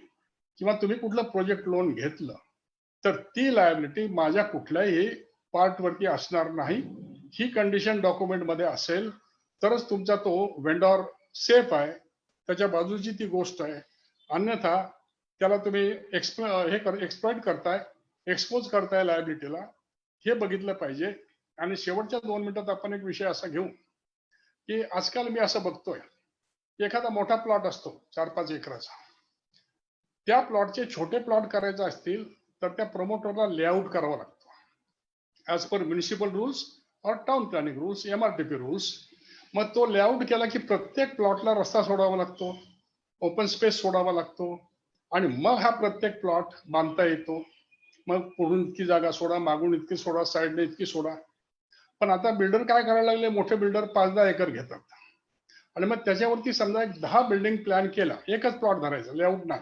किंवा तुम्ही कुठलं प्रोजेक्ट लोन घेतलं तर ती लायबिलिटी माझ्या कुठल्याही पार्टवरती असणार नाही. ही कंडिशन डॉक्युमेंट मध्ये असेल तरच तुमचा तो वेंडॉर सेफ आहे, त्याच्या बाजूची ती गोष्ट आहे. अन्यथा त्याला तुम्ही एक्सप्लॉइट करताय, एक्सपोज करताय लायबिलिटीला, हे बघितलं पाहिजे. आणि शेवटच्या 2 मिनिटात आपण एक विषय असा घेऊ की आजकाल मी असं बघतोय, एखादा मोठा प्लॉट असतो 4-5 एकराचा, त्या प्लॉटचे छोटे प्लॉट करायचे असतील तर त्या प्रमोटरला लेआउट करावा लागतो ऍज पर म्युनिसिपल रूल्स और town planning rules, MRTP rules. मग तो लेआउट केला की प्रत्येक प्लॉटला रस्ता सोडावा लागतो, ओपन स्पेस सोडावा लागतो आणि मग हा प्रत्येक प्लॉट बांधता येतो. मग पुढून इतकी जागा सोडा, मागून इतकी सोडा, साईडने इतकी सोडा. पण आता बिल्डर काय करायला लागले, मोठे बिल्डर 5-10 एकर घेतात आणि मग त्याच्यावरती समजा एक 10 बिल्डिंग प्लॅन केला, एकच प्लॉट धरायचा, लेआउट नाही,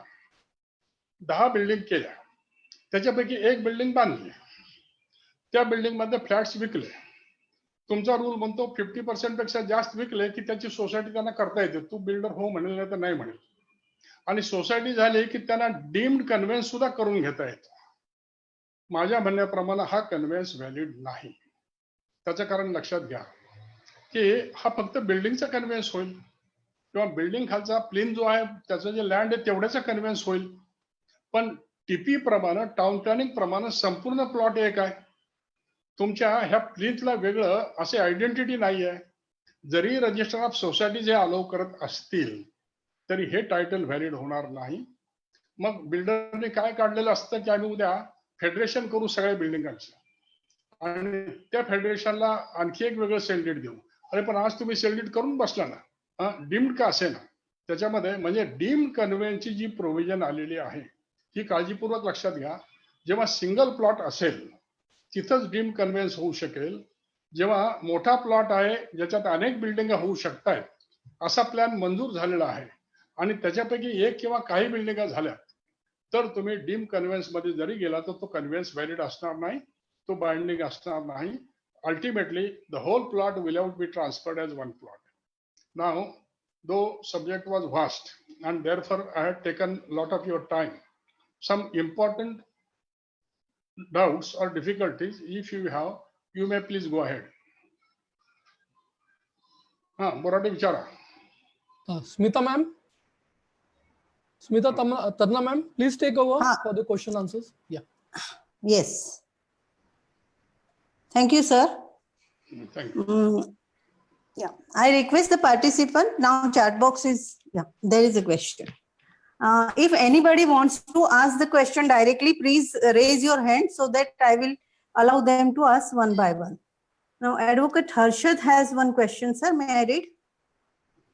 10 बिल्डिंग केल्या, त्याच्यापैकी एक बिल्डिंग बांधली, त्या बिल्डिंग मध्ये फ्लॅट्स विकले. तुमचा रूल म्हणतो 50% पेक्षा जास्त विकले की त्याची सोसायटी त्यांना करता येते, तू बिल्डर हो म्हणेल नाही तर नाही म्हणेल. आणि सोसायटी झाली की त्यांना डीम्ड कन्व्हेन्स सुद्धा करून घेता येतो. माझ्या म्हणण्याप्रमाणे हा कन्व्हेन्स व्हॅलिड नाही. त्याचं कारण लक्षात घ्या की हा फक्त बिल्डिंगचा कन्व्हेन्स होईल किंवा बिल्डिंग खालचा प्लेन जो आहे त्याचं जे लँड आहे तेवढ्याचा कन्व्हेन्स होईल. पण टीपी प्रमाणे, टाउन प्लॅनिंग प्रमाणे संपूर्ण प्लॉट एक आहे. तुमच्या ह्या प्लीथला वेगळं असे आयडेंटिटी नाही आहे. जरी रजिस्टर ऑफ सोसायटी जे अलाउ करत असतील तरी हे टायटल व्हॅलिड होणार नाही. मग बिल्डरने काय काढलेलं असतं की आम्ही उद्या फेडरेशन करू सगळ्या बिल्डिंगांचं आणि त्या फेडरेशनला आणखी एक वेगळं सेल देऊ. अरे पण आज तुम्ही सेल करून बसला ना, डीम्ड का असे ना. त्याच्यामध्ये म्हणजे डीम्ड कन्व्हेन्सची जी प्रोव्हिजन आलेली आहे ही काळजीपूर्वक लक्षात घ्या. जेव्हा सिंगल प्लॉट असेल तिथंच डीम कन्व्हेन्स होऊ शकेल. जेव्हा मोठा प्लॉट आहे ज्याच्यात अनेक बिल्डिंग होऊ शकतायत असा प्लॅन मंजूर झालेला आहे आणि त्याच्यापैकी एक किंवा काही बिल्डिंग झाल्या तर तुम्ही डीम कन्व्हेन्स मध्ये जरी गेला तर तो कन्व्हेन्स व्हॅलिड असणार नाही, तो बाइंडिंग असणार नाही. Ultimately the whole plot will out be transferred as one plot. Now though subject was vast and therefore I had taken a lot of your time. Some important doubts or difficulties, if you have, you may please go ahead. Borate vichara. Smita ma'am, Smita Tarna ma'am, please take over for the question answers. Yeah. Yes. Thank you, sir. Thank you. Yeah, I request the participant. Now chat box is, there is a question. If anybody wants to ask the question directly, please raise your hand so that I will allow them to ask one by one. Now, Advocate Harshad has one question, sir. May I read?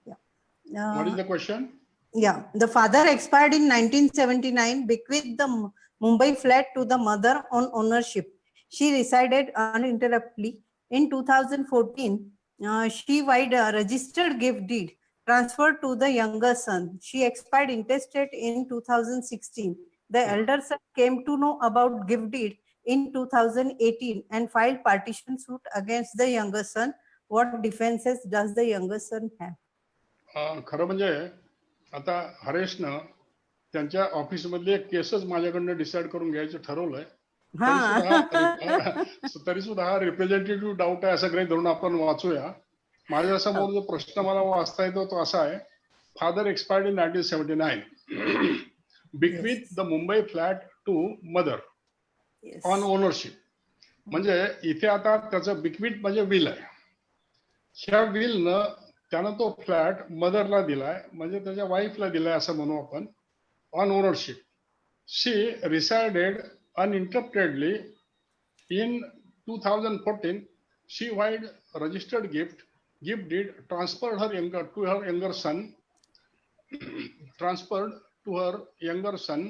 Yeah. What is the question? Yeah, the father expired in 1979, bequeathed the Mumbai flat to the mother on ownership. She resided uninterruptedly. In 2014, she filed a registered gift deed transferred to the younger son. She expired intestate in 2016. The elder son came to know about gift deed in 2018 and filed partition suit against the younger son. What defenses does the younger son have? खरं म्हणजे आता हरेशनं त्यांच्या ऑफिसमधली एक केसच माझ्याकडनं decide करून घ्यायचं ठरवलंय. तरी सुद्धा हा रिप्रेझेंटेटिव्ह डाऊट आहे असं काही धरून आपण वाचूया. माझ्या समोर जो प्रश्न मला वाचता येतो तो असा आहे, father expired in 1979, bequeath the Mumbai flat to mother on ownership. म्हणजे इथे आता त्याचं बिक्विथ म्हणजे विल आहे. ह्या विलनं त्यानं तो फ्लॅट मदरला दिलाय, म्हणजे त्याच्या वाईफला दिलाय असं म्हणू आपण, on ownership. She resided uninterruptedly. In 2014, she filed registered gift deed, transferred to her younger son.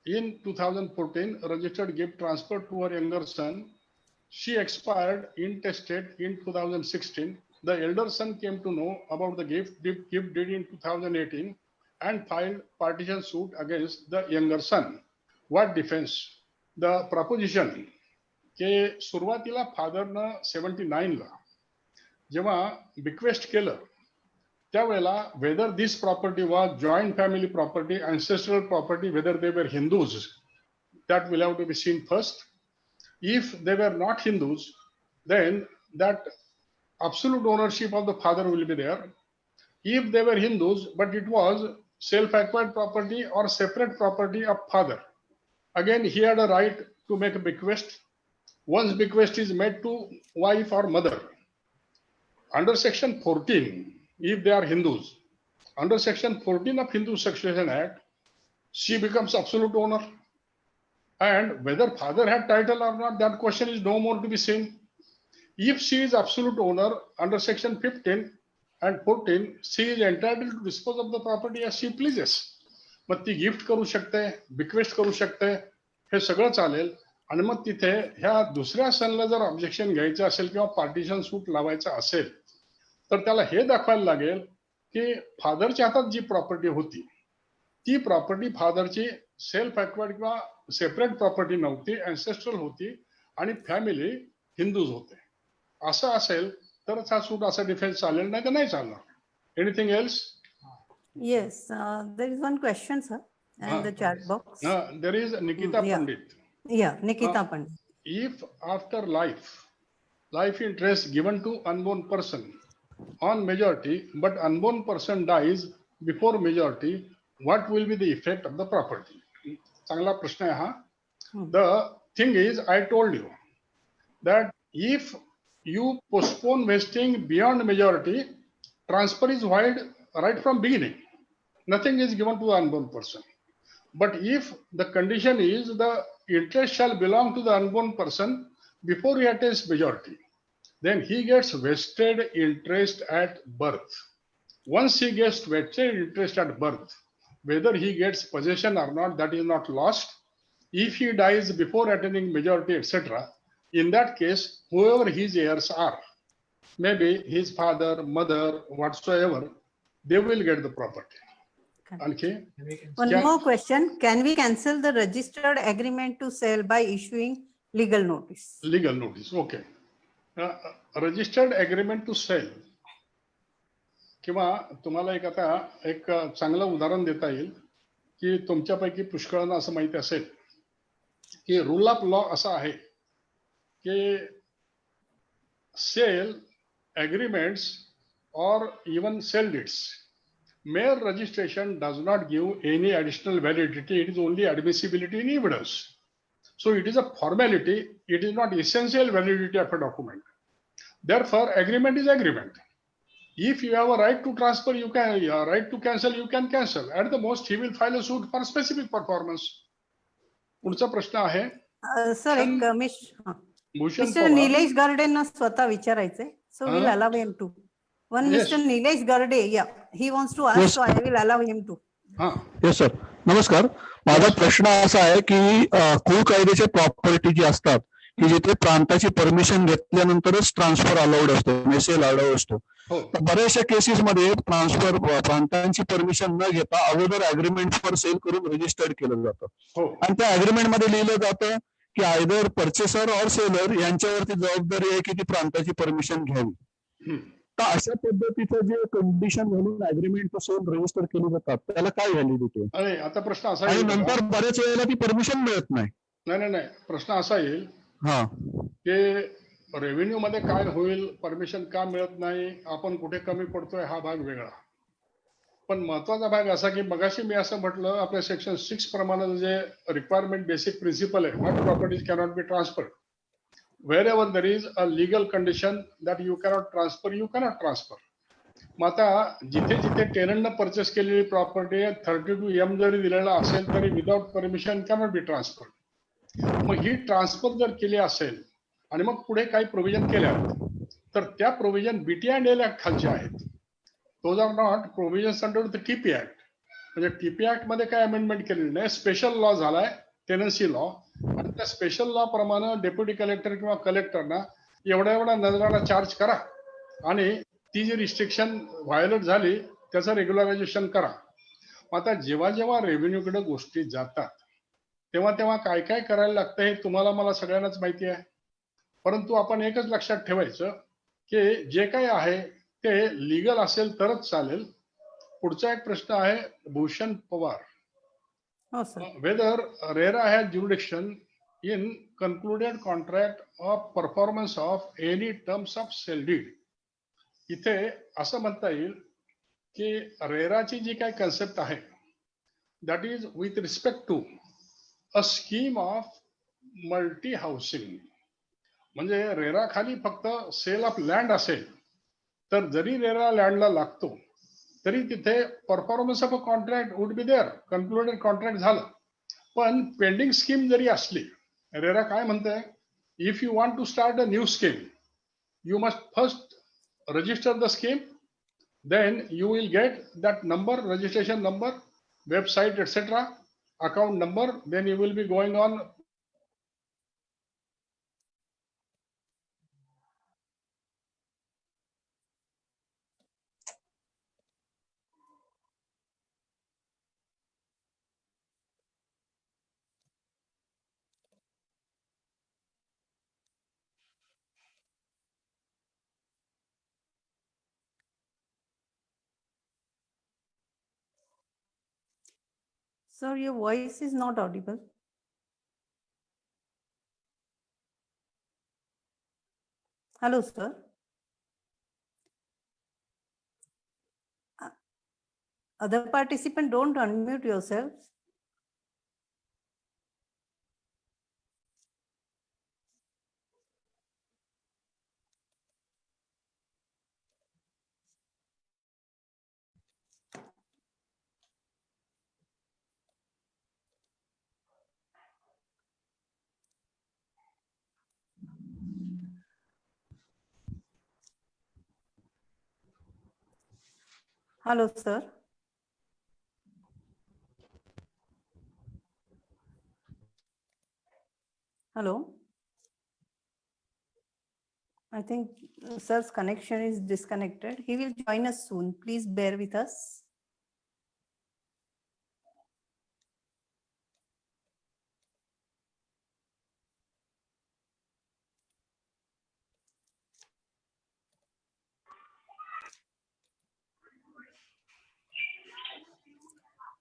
In 2014, registered gift transferred to her younger son. She expired intestate in 2016. the elder son came to know about the gift deed in 2018 and filed partition suit against the younger son. What defense? The proposition के सुरुवातीला फादरनं 79 ला जेव्हा bequest केलं त्यावेळेला whether this property was joint family property, ancestral property, whether they were Hindus, that will have to be seen first. If they were not Hindus, then that absolute ownership of the father will be there. If they were Hindus, but it was self-acquired property or separate property of father, again he had a right to make a bequest. Once bequest is made to wife or mother, under section 14, if they are Hindus, under section 14 of Hindu Succession Act, she becomes absolute owner. And whether father had title or not, that question is no more to be seen. If she is absolute owner under section 15 and 14, she is entitled to dispose of the property as she pleases. मग ती gift करू शकते, bequest करू शकते, हे सगळं चालेल. आणि मग तिथे ह्या दुसऱ्या सनला जर ऑब्जेक्शन घ्यायचं असेल किंवा पार्टिशन सूट लावायचं असेल तर त्याला हे दाखवायला लागेल की फादरच्या हातात जी प्रॉपर्टी होती ती प्रॉपर्टी फादरची सेल्फ एक्वायर्ड किंवा सेपरेट प्रॉपर्टी नव्हती, अँसेस्ट्रल होती आणि फॅमिली हिंदूज होते. असं असेल तरच हा सूट असा डिफेन्स चालेल, नाही तर नाही चालणार. Anything else? Yes, there is one question, sir, in the chat box. There is Nikita Pandit. Yeah, Nikita Pandit. If after life interest given to unborn person on majority, but unborn person dies before majority, what will be the effect of the property? चांगला प्रश्न आहे हा. The thing is, I told you that if you postpone vesting beyond majority, transfer is void right from beginning. Nothing is given to the unborn person. But if the condition is the interest shall belong to the unborn person before he attains majority, then he gets vested interest at birth. Once he gets vested interest at birth, whether he gets possession or not, that is not lost. If he dies before attaining majority, etc., in that case, whoever his heirs are, maybe his father, mother, whatsoever, they will get the property. Okay. One more question. Can we cancel the registered agreement to sell by issuing legal notice? Legal notice, okay. Registered agreement to sell. किंवा तुम्हाला एक चांगलं उदाहरण देता येईल की तुमच्यापैकी पुष्कळांना असं माहिती असेल की रूल ऑफ लॉ असा आहे की सेल एग्रीमेंट्स और even sale deeds mere registration does not give any additional validity. It is only admissibility in evidence. So it is a formality. It is not essential validity of a document. Therefore, agreement is agreement. If you have a right to transfer, you can, right to cancel, you can cancel. At the most, he will file a suit for specific performance. पुढचा प्रश्न आहे sir एक mister Nilesh गर्डेंना स्वतः विचारायचंय. So we'll allow him to. One Mr. Nilesh Garde, yeah, he wants to ask, so I will allow him to. Yes, sir. नमस्कार. माझा प्रश्न असा आहे की कुळ कायद्याच्या प्रॉपर्टी जी असतात की जिथे प्रांताची परमिशन घेतल्यानंतरच ट्रान्सफर अलाउड असतो, मेसेल अलाउड असतो. बऱ्याचशा केसेस मध्ये ट्रान्सफर प्रांतांची परमिशन न घेता अगोदर अग्रीमेंट फॉर सेल करून रजिस्टर्ड केलं जातं आणि त्या अग्रीमेंट मध्ये लिहिलं जातं की आयदर परचेसर और सेलर यांच्यावरती जबाबदारी आहे की ती प्रांताची परमिशन घ्यावी. तर अशा पद्धतीचं जे कंडिशन म्हणून अग्रीमेंट सेल रजिस्टर केली जातात त्याला काय व्हॅलिडिटी आहे? आता प्रश्न असा आणि नंतर बऱ्याच वेळेला ती परमिशन मिळत नाही. नाही प्रश्न असा येईल की रेव्हेन्यू मध्ये काय होईल, परमिशन का मिळत नाही, आपण कुठे कमी पडतोय, हा भाग वेगळा. पण महत्वाचा भाग असा की मगाशी मी असं म्हटलं आपल्या सेक्शन 6 प्रमाणे जे रिक्वायरमेंट बेसिक प्रिन्सिपल आहे, what properties cannot be transferred. Wherever there is a legal condition that you cannot transfer, you cannot transfer. मग आता जिथे जिथे टेनंटनं परचेस केलेली प्रॉपर्टी 32M जरी दिलेला असेल तरी without permission cannot be transfer. Mug heat transfer जर केली असेल आणि मग पुढे काही प्रोव्हिजन केल्या तर त्या provision BT and L act खालच्या आहेत. Those are not provisions under the TP act. म्हणजे TP ऍक्ट मध्ये काय अमेंडमेंट केलेली नाही, स्पेशल लॉ झालाय टेनन्सी लॉ. आणि त्या स्पेशल लॉ प्रमाणे डेप्युटी कलेक्टर किंवा कलेक्टरना एवढ्या नजराला चार्ज करा आणि ती जी रिस्ट्रिक्शन व्हायोलेट झाली त्याचं रेग्युलरायझेशन करा. आता जेव्हा जेव्हा रेव्हेन्यूकडे गोष्टी जातात तेव्हा तेव्हा काय काय करायला लागतं हे तुम्हाला मला सगळ्यांनाच माहिती आहे. परंतु आपण एकच लक्षात ठेवायचं की जे काही आहे ते लीगल असेल तरच चालेल. पुढचा एक प्रश्न आहे भूषण पवार. हो sir. Whether RERA has jurisdiction in concluded contract of performance of any terms of sale deed. इथे असं म्हणता येईल की रेराची जी काही कन्सेप्ट आहे that is with respect to a scheme of multi housing. म्हणजे रेरा खाली फक्त सेल ऑफ लँड असेल तर जरी रेरा लँडला लागतो तरी तिथे performance of a contract would be there. Concluded contract झालं. पण पेंडिंग स्कीम जरी असली रेरा काय म्हणते if you want to start a new scheme you must first register the scheme, then you will get that number, registration number, website, etc., account number, then you will be going on. Sir, your voice is not audible. Hello, sir. Other participant, don't unmute yourselves. Hello, sir. Hello. I think sir's connection is disconnected. He will join us soon. Please bear with us.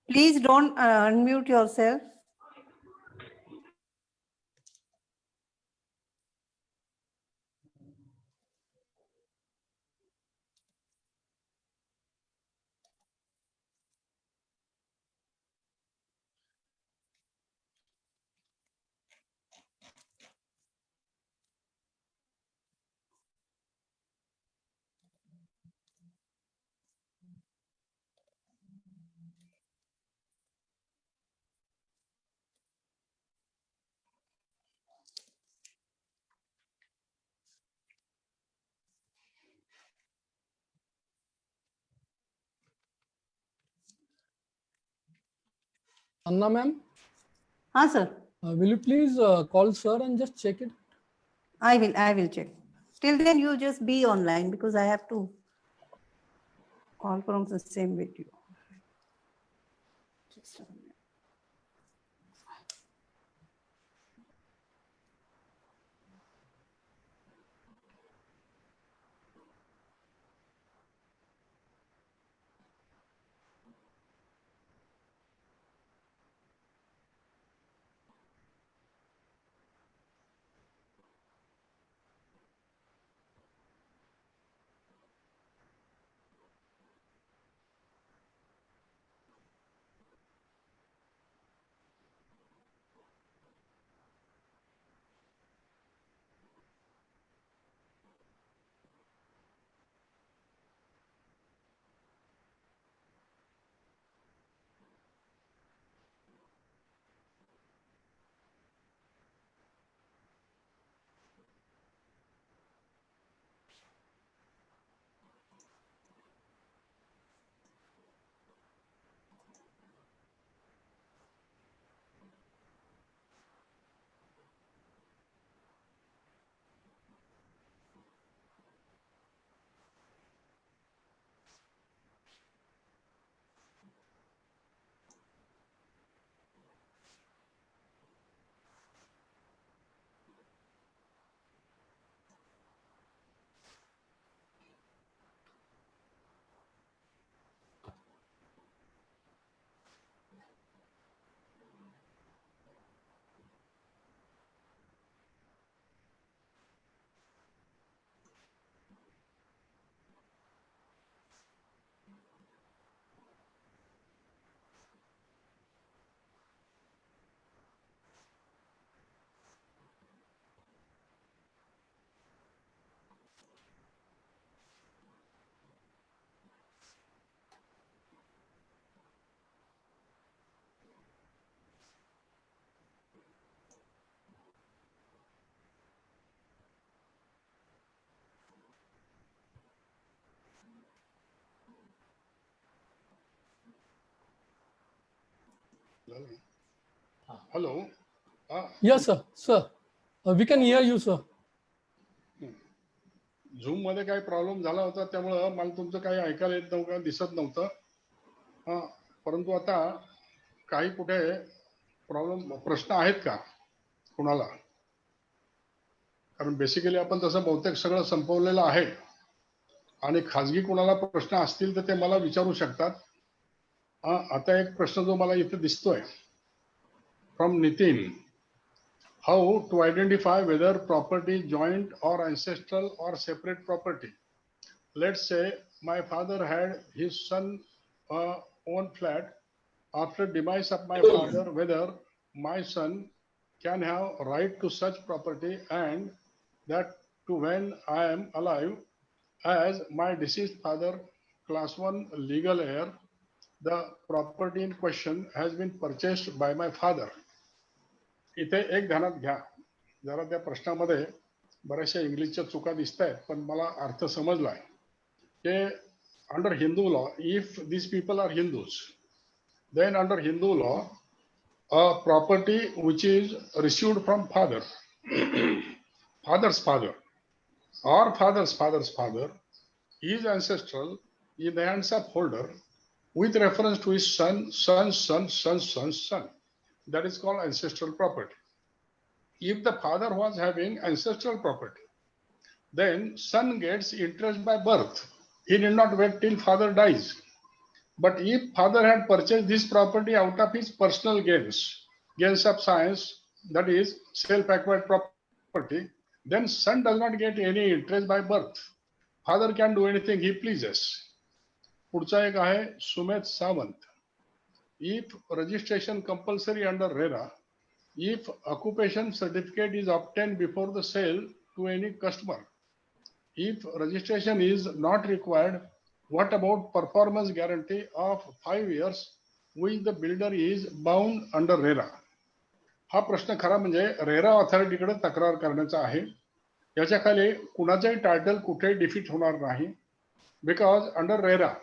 Please don't unmute yourself. Anna ma'am, Ah, sir. will you please call sir and just check it? I will check. Till then, you just be online because I have to call from the same video. Just a minute. Hello. Yes, sir. Sir, we can hear you, sir. झूम मध्ये काही problem झाला होता त्यामुळं मला तुमचं काही ऐकायला येत नव्हतं, दिसत नव्हतं. परंतु आता काही कुठे प्रश्न आहेत का कुणाला? कारण बेसिकली आपण तसं बहुतेक सगळं संपवलेलं आहे आणि खाजगी कुणाला प्रश्न असतील तर ते मला विचारू शकतात. आता एक प्रश्न जो मला इथे दिसतोय from Nitin. How to identify whether property is joint or ancestral or separate property? Let's say my father had his son own flat. After demise of my father, whether my son can have right to such property and that to when I am alive, as my deceased father, class 1 legal heir, the property in question has been purchased by my father. इथे एक ध्यानात घ्या जरा, त्या प्रश्नामध्ये बऱ्याचशा इंग्लिशच्या चुका दिसत आहेत पण मला अर्थ समजलाय की under Hindu law, if this people are Hindus, then under Hindu law property which is received from father, father's father or father's father is ancestral in the hands of holder with reference to his son. That is called ancestral property. If the father was having ancestral property, then son gets interest by birth. He need not wait till father dies. But if father had purchased this property out of his personal gains of science, that is self-acquired property, then son does not get any interest by birth. Father can do anything he pleases. पुढचा एक आहे Sumedh Sawant. If registration compulsory under RERA, if occupation certificate is obtained before the sale to any customer, if registration is not required, what about performance guarantee of 5 years which the builder is bound under RERA? हा प्रश्न खरा म्हणजे RERA ऑथॉरिटीकडे तक्रार करण्याचा आहे. याच्या खाली कुणाचाही title कुठेही डिफीट होणार नाही, because under RERA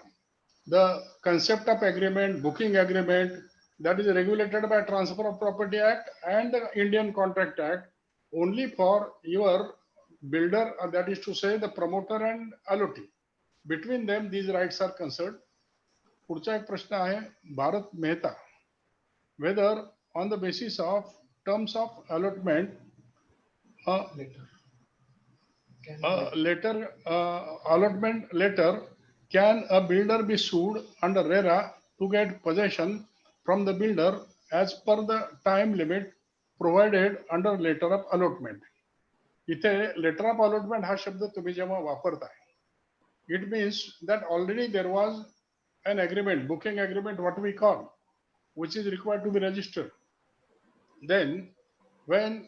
the concept of agreement, booking agreement, that is regulated by Transfer of Property Act and the Indian Contract Act only for your builder, that is to say the promoter and allotee. Between them these rights are concerned. पुढचा एक प्रश्न आहे Bharat Mehta. Whether on the basis of terms of allotment allotment letter, can a builder be sued under RERA to get possession from the builder as per the time limit provided under letter of allotment? इथे letter of allotment हा शब्द तुम्ही जेव्हा वापरताय, it means that already there was an agreement, booking agreement, what we call, which is required to be registered. Then when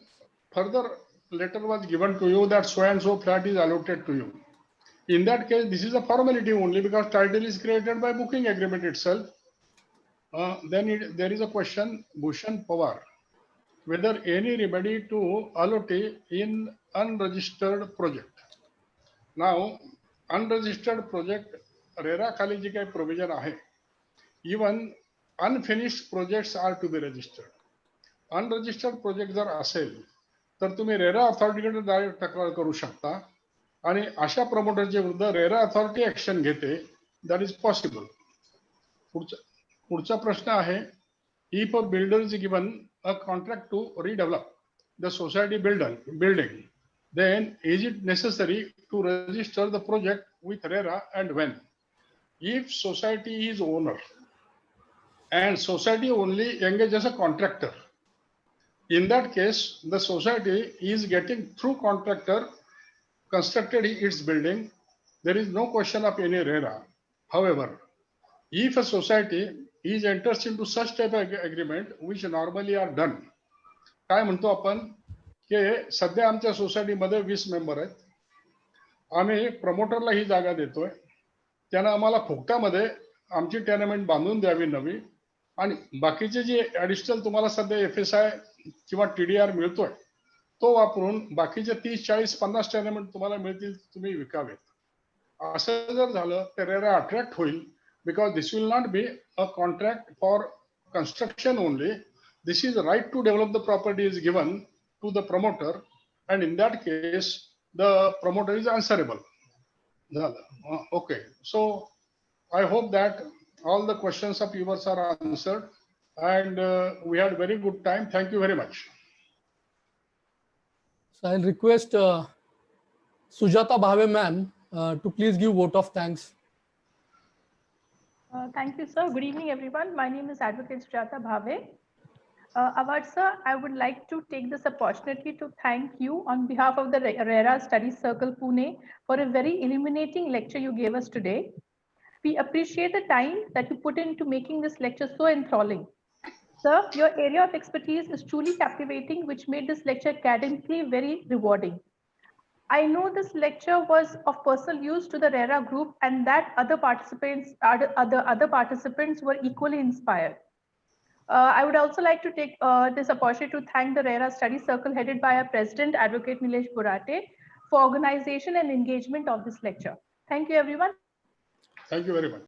further letter was given to you that so and so flat is allotted to you, in that case this is a formality only because title is created by booking agreement itself. Then there is a question, Bhushan Pawar, whether any remedy to allotee in unregistered project. Now unregistered project RERA खाली जी काही provision आहे, even unfinished projects are to be registered. Unregistered project जर असेल तर तुम्ही RERA अथॉरिटीकडे direct तक्रार करू शकता आणि अशा प्रमोटरच्या विरुद्ध रेरा अथॉरिटी ऍक्शन घेते. That is possible. पुढचा प्रश्न आहे, if a builder is given a contract to redevelop the society building, then is it necessary to register the project with RERA and when? If society is owner and society only engages a contractor, in that case the society is getting through contractor constructed its building, there is no question of any RERA. However, if a society is enters into such type of agreement which normally are done, काय म्हणतो आपण की सध्या आमच्या सोसायटीमध्ये 20 member आहेत, आम्ही प्रमोटरला ही जागा देतोय, त्यानं आम्हाला फुकटामध्ये आमची टेनमेंट बांधून द्यावी नवी, आणि बाकीचे जे ऍडिशनल तुम्हाला सध्या FSI किंवा TDR मिळतोय तो वापरून बाकीचे 30, 40, 50 टेनमेंट तुम्हाला मिळतील, तुम्ही विकावेत. असं जर झालं तर रेरा अट्रॅक्ट होईल, because this will not be a contract for construction only, this is the right to develop the property is given to the promoter, and in that case, the promoter is answerable. Okay, so I hope that all the questions of yours are answered, and we had very good time. Thank you very much. So I'll request Sujata Bhave ma'am to please give vote of thanks. Thank you, sir. Good evening, everyone. My name is Advocate Sujata Bhave. Awad sir, I would like to take this opportunity to thank you on behalf of the RERA Study Circle Pune for a very illuminating lecture you gave us today. We appreciate the time that you put into making this lecture so enthralling. Sir, your area of expertise is truly captivating, which made this lecture academically very rewarding. I know this lecture was of personal use to the RERA group, and that other participants were equally inspired. I would also like to take this opportunity to thank the RERA Study Circle headed by our President, Advocate Nilesh Borate, for organization and engagement of this lecture. Thank you, everyone. Thank you very much.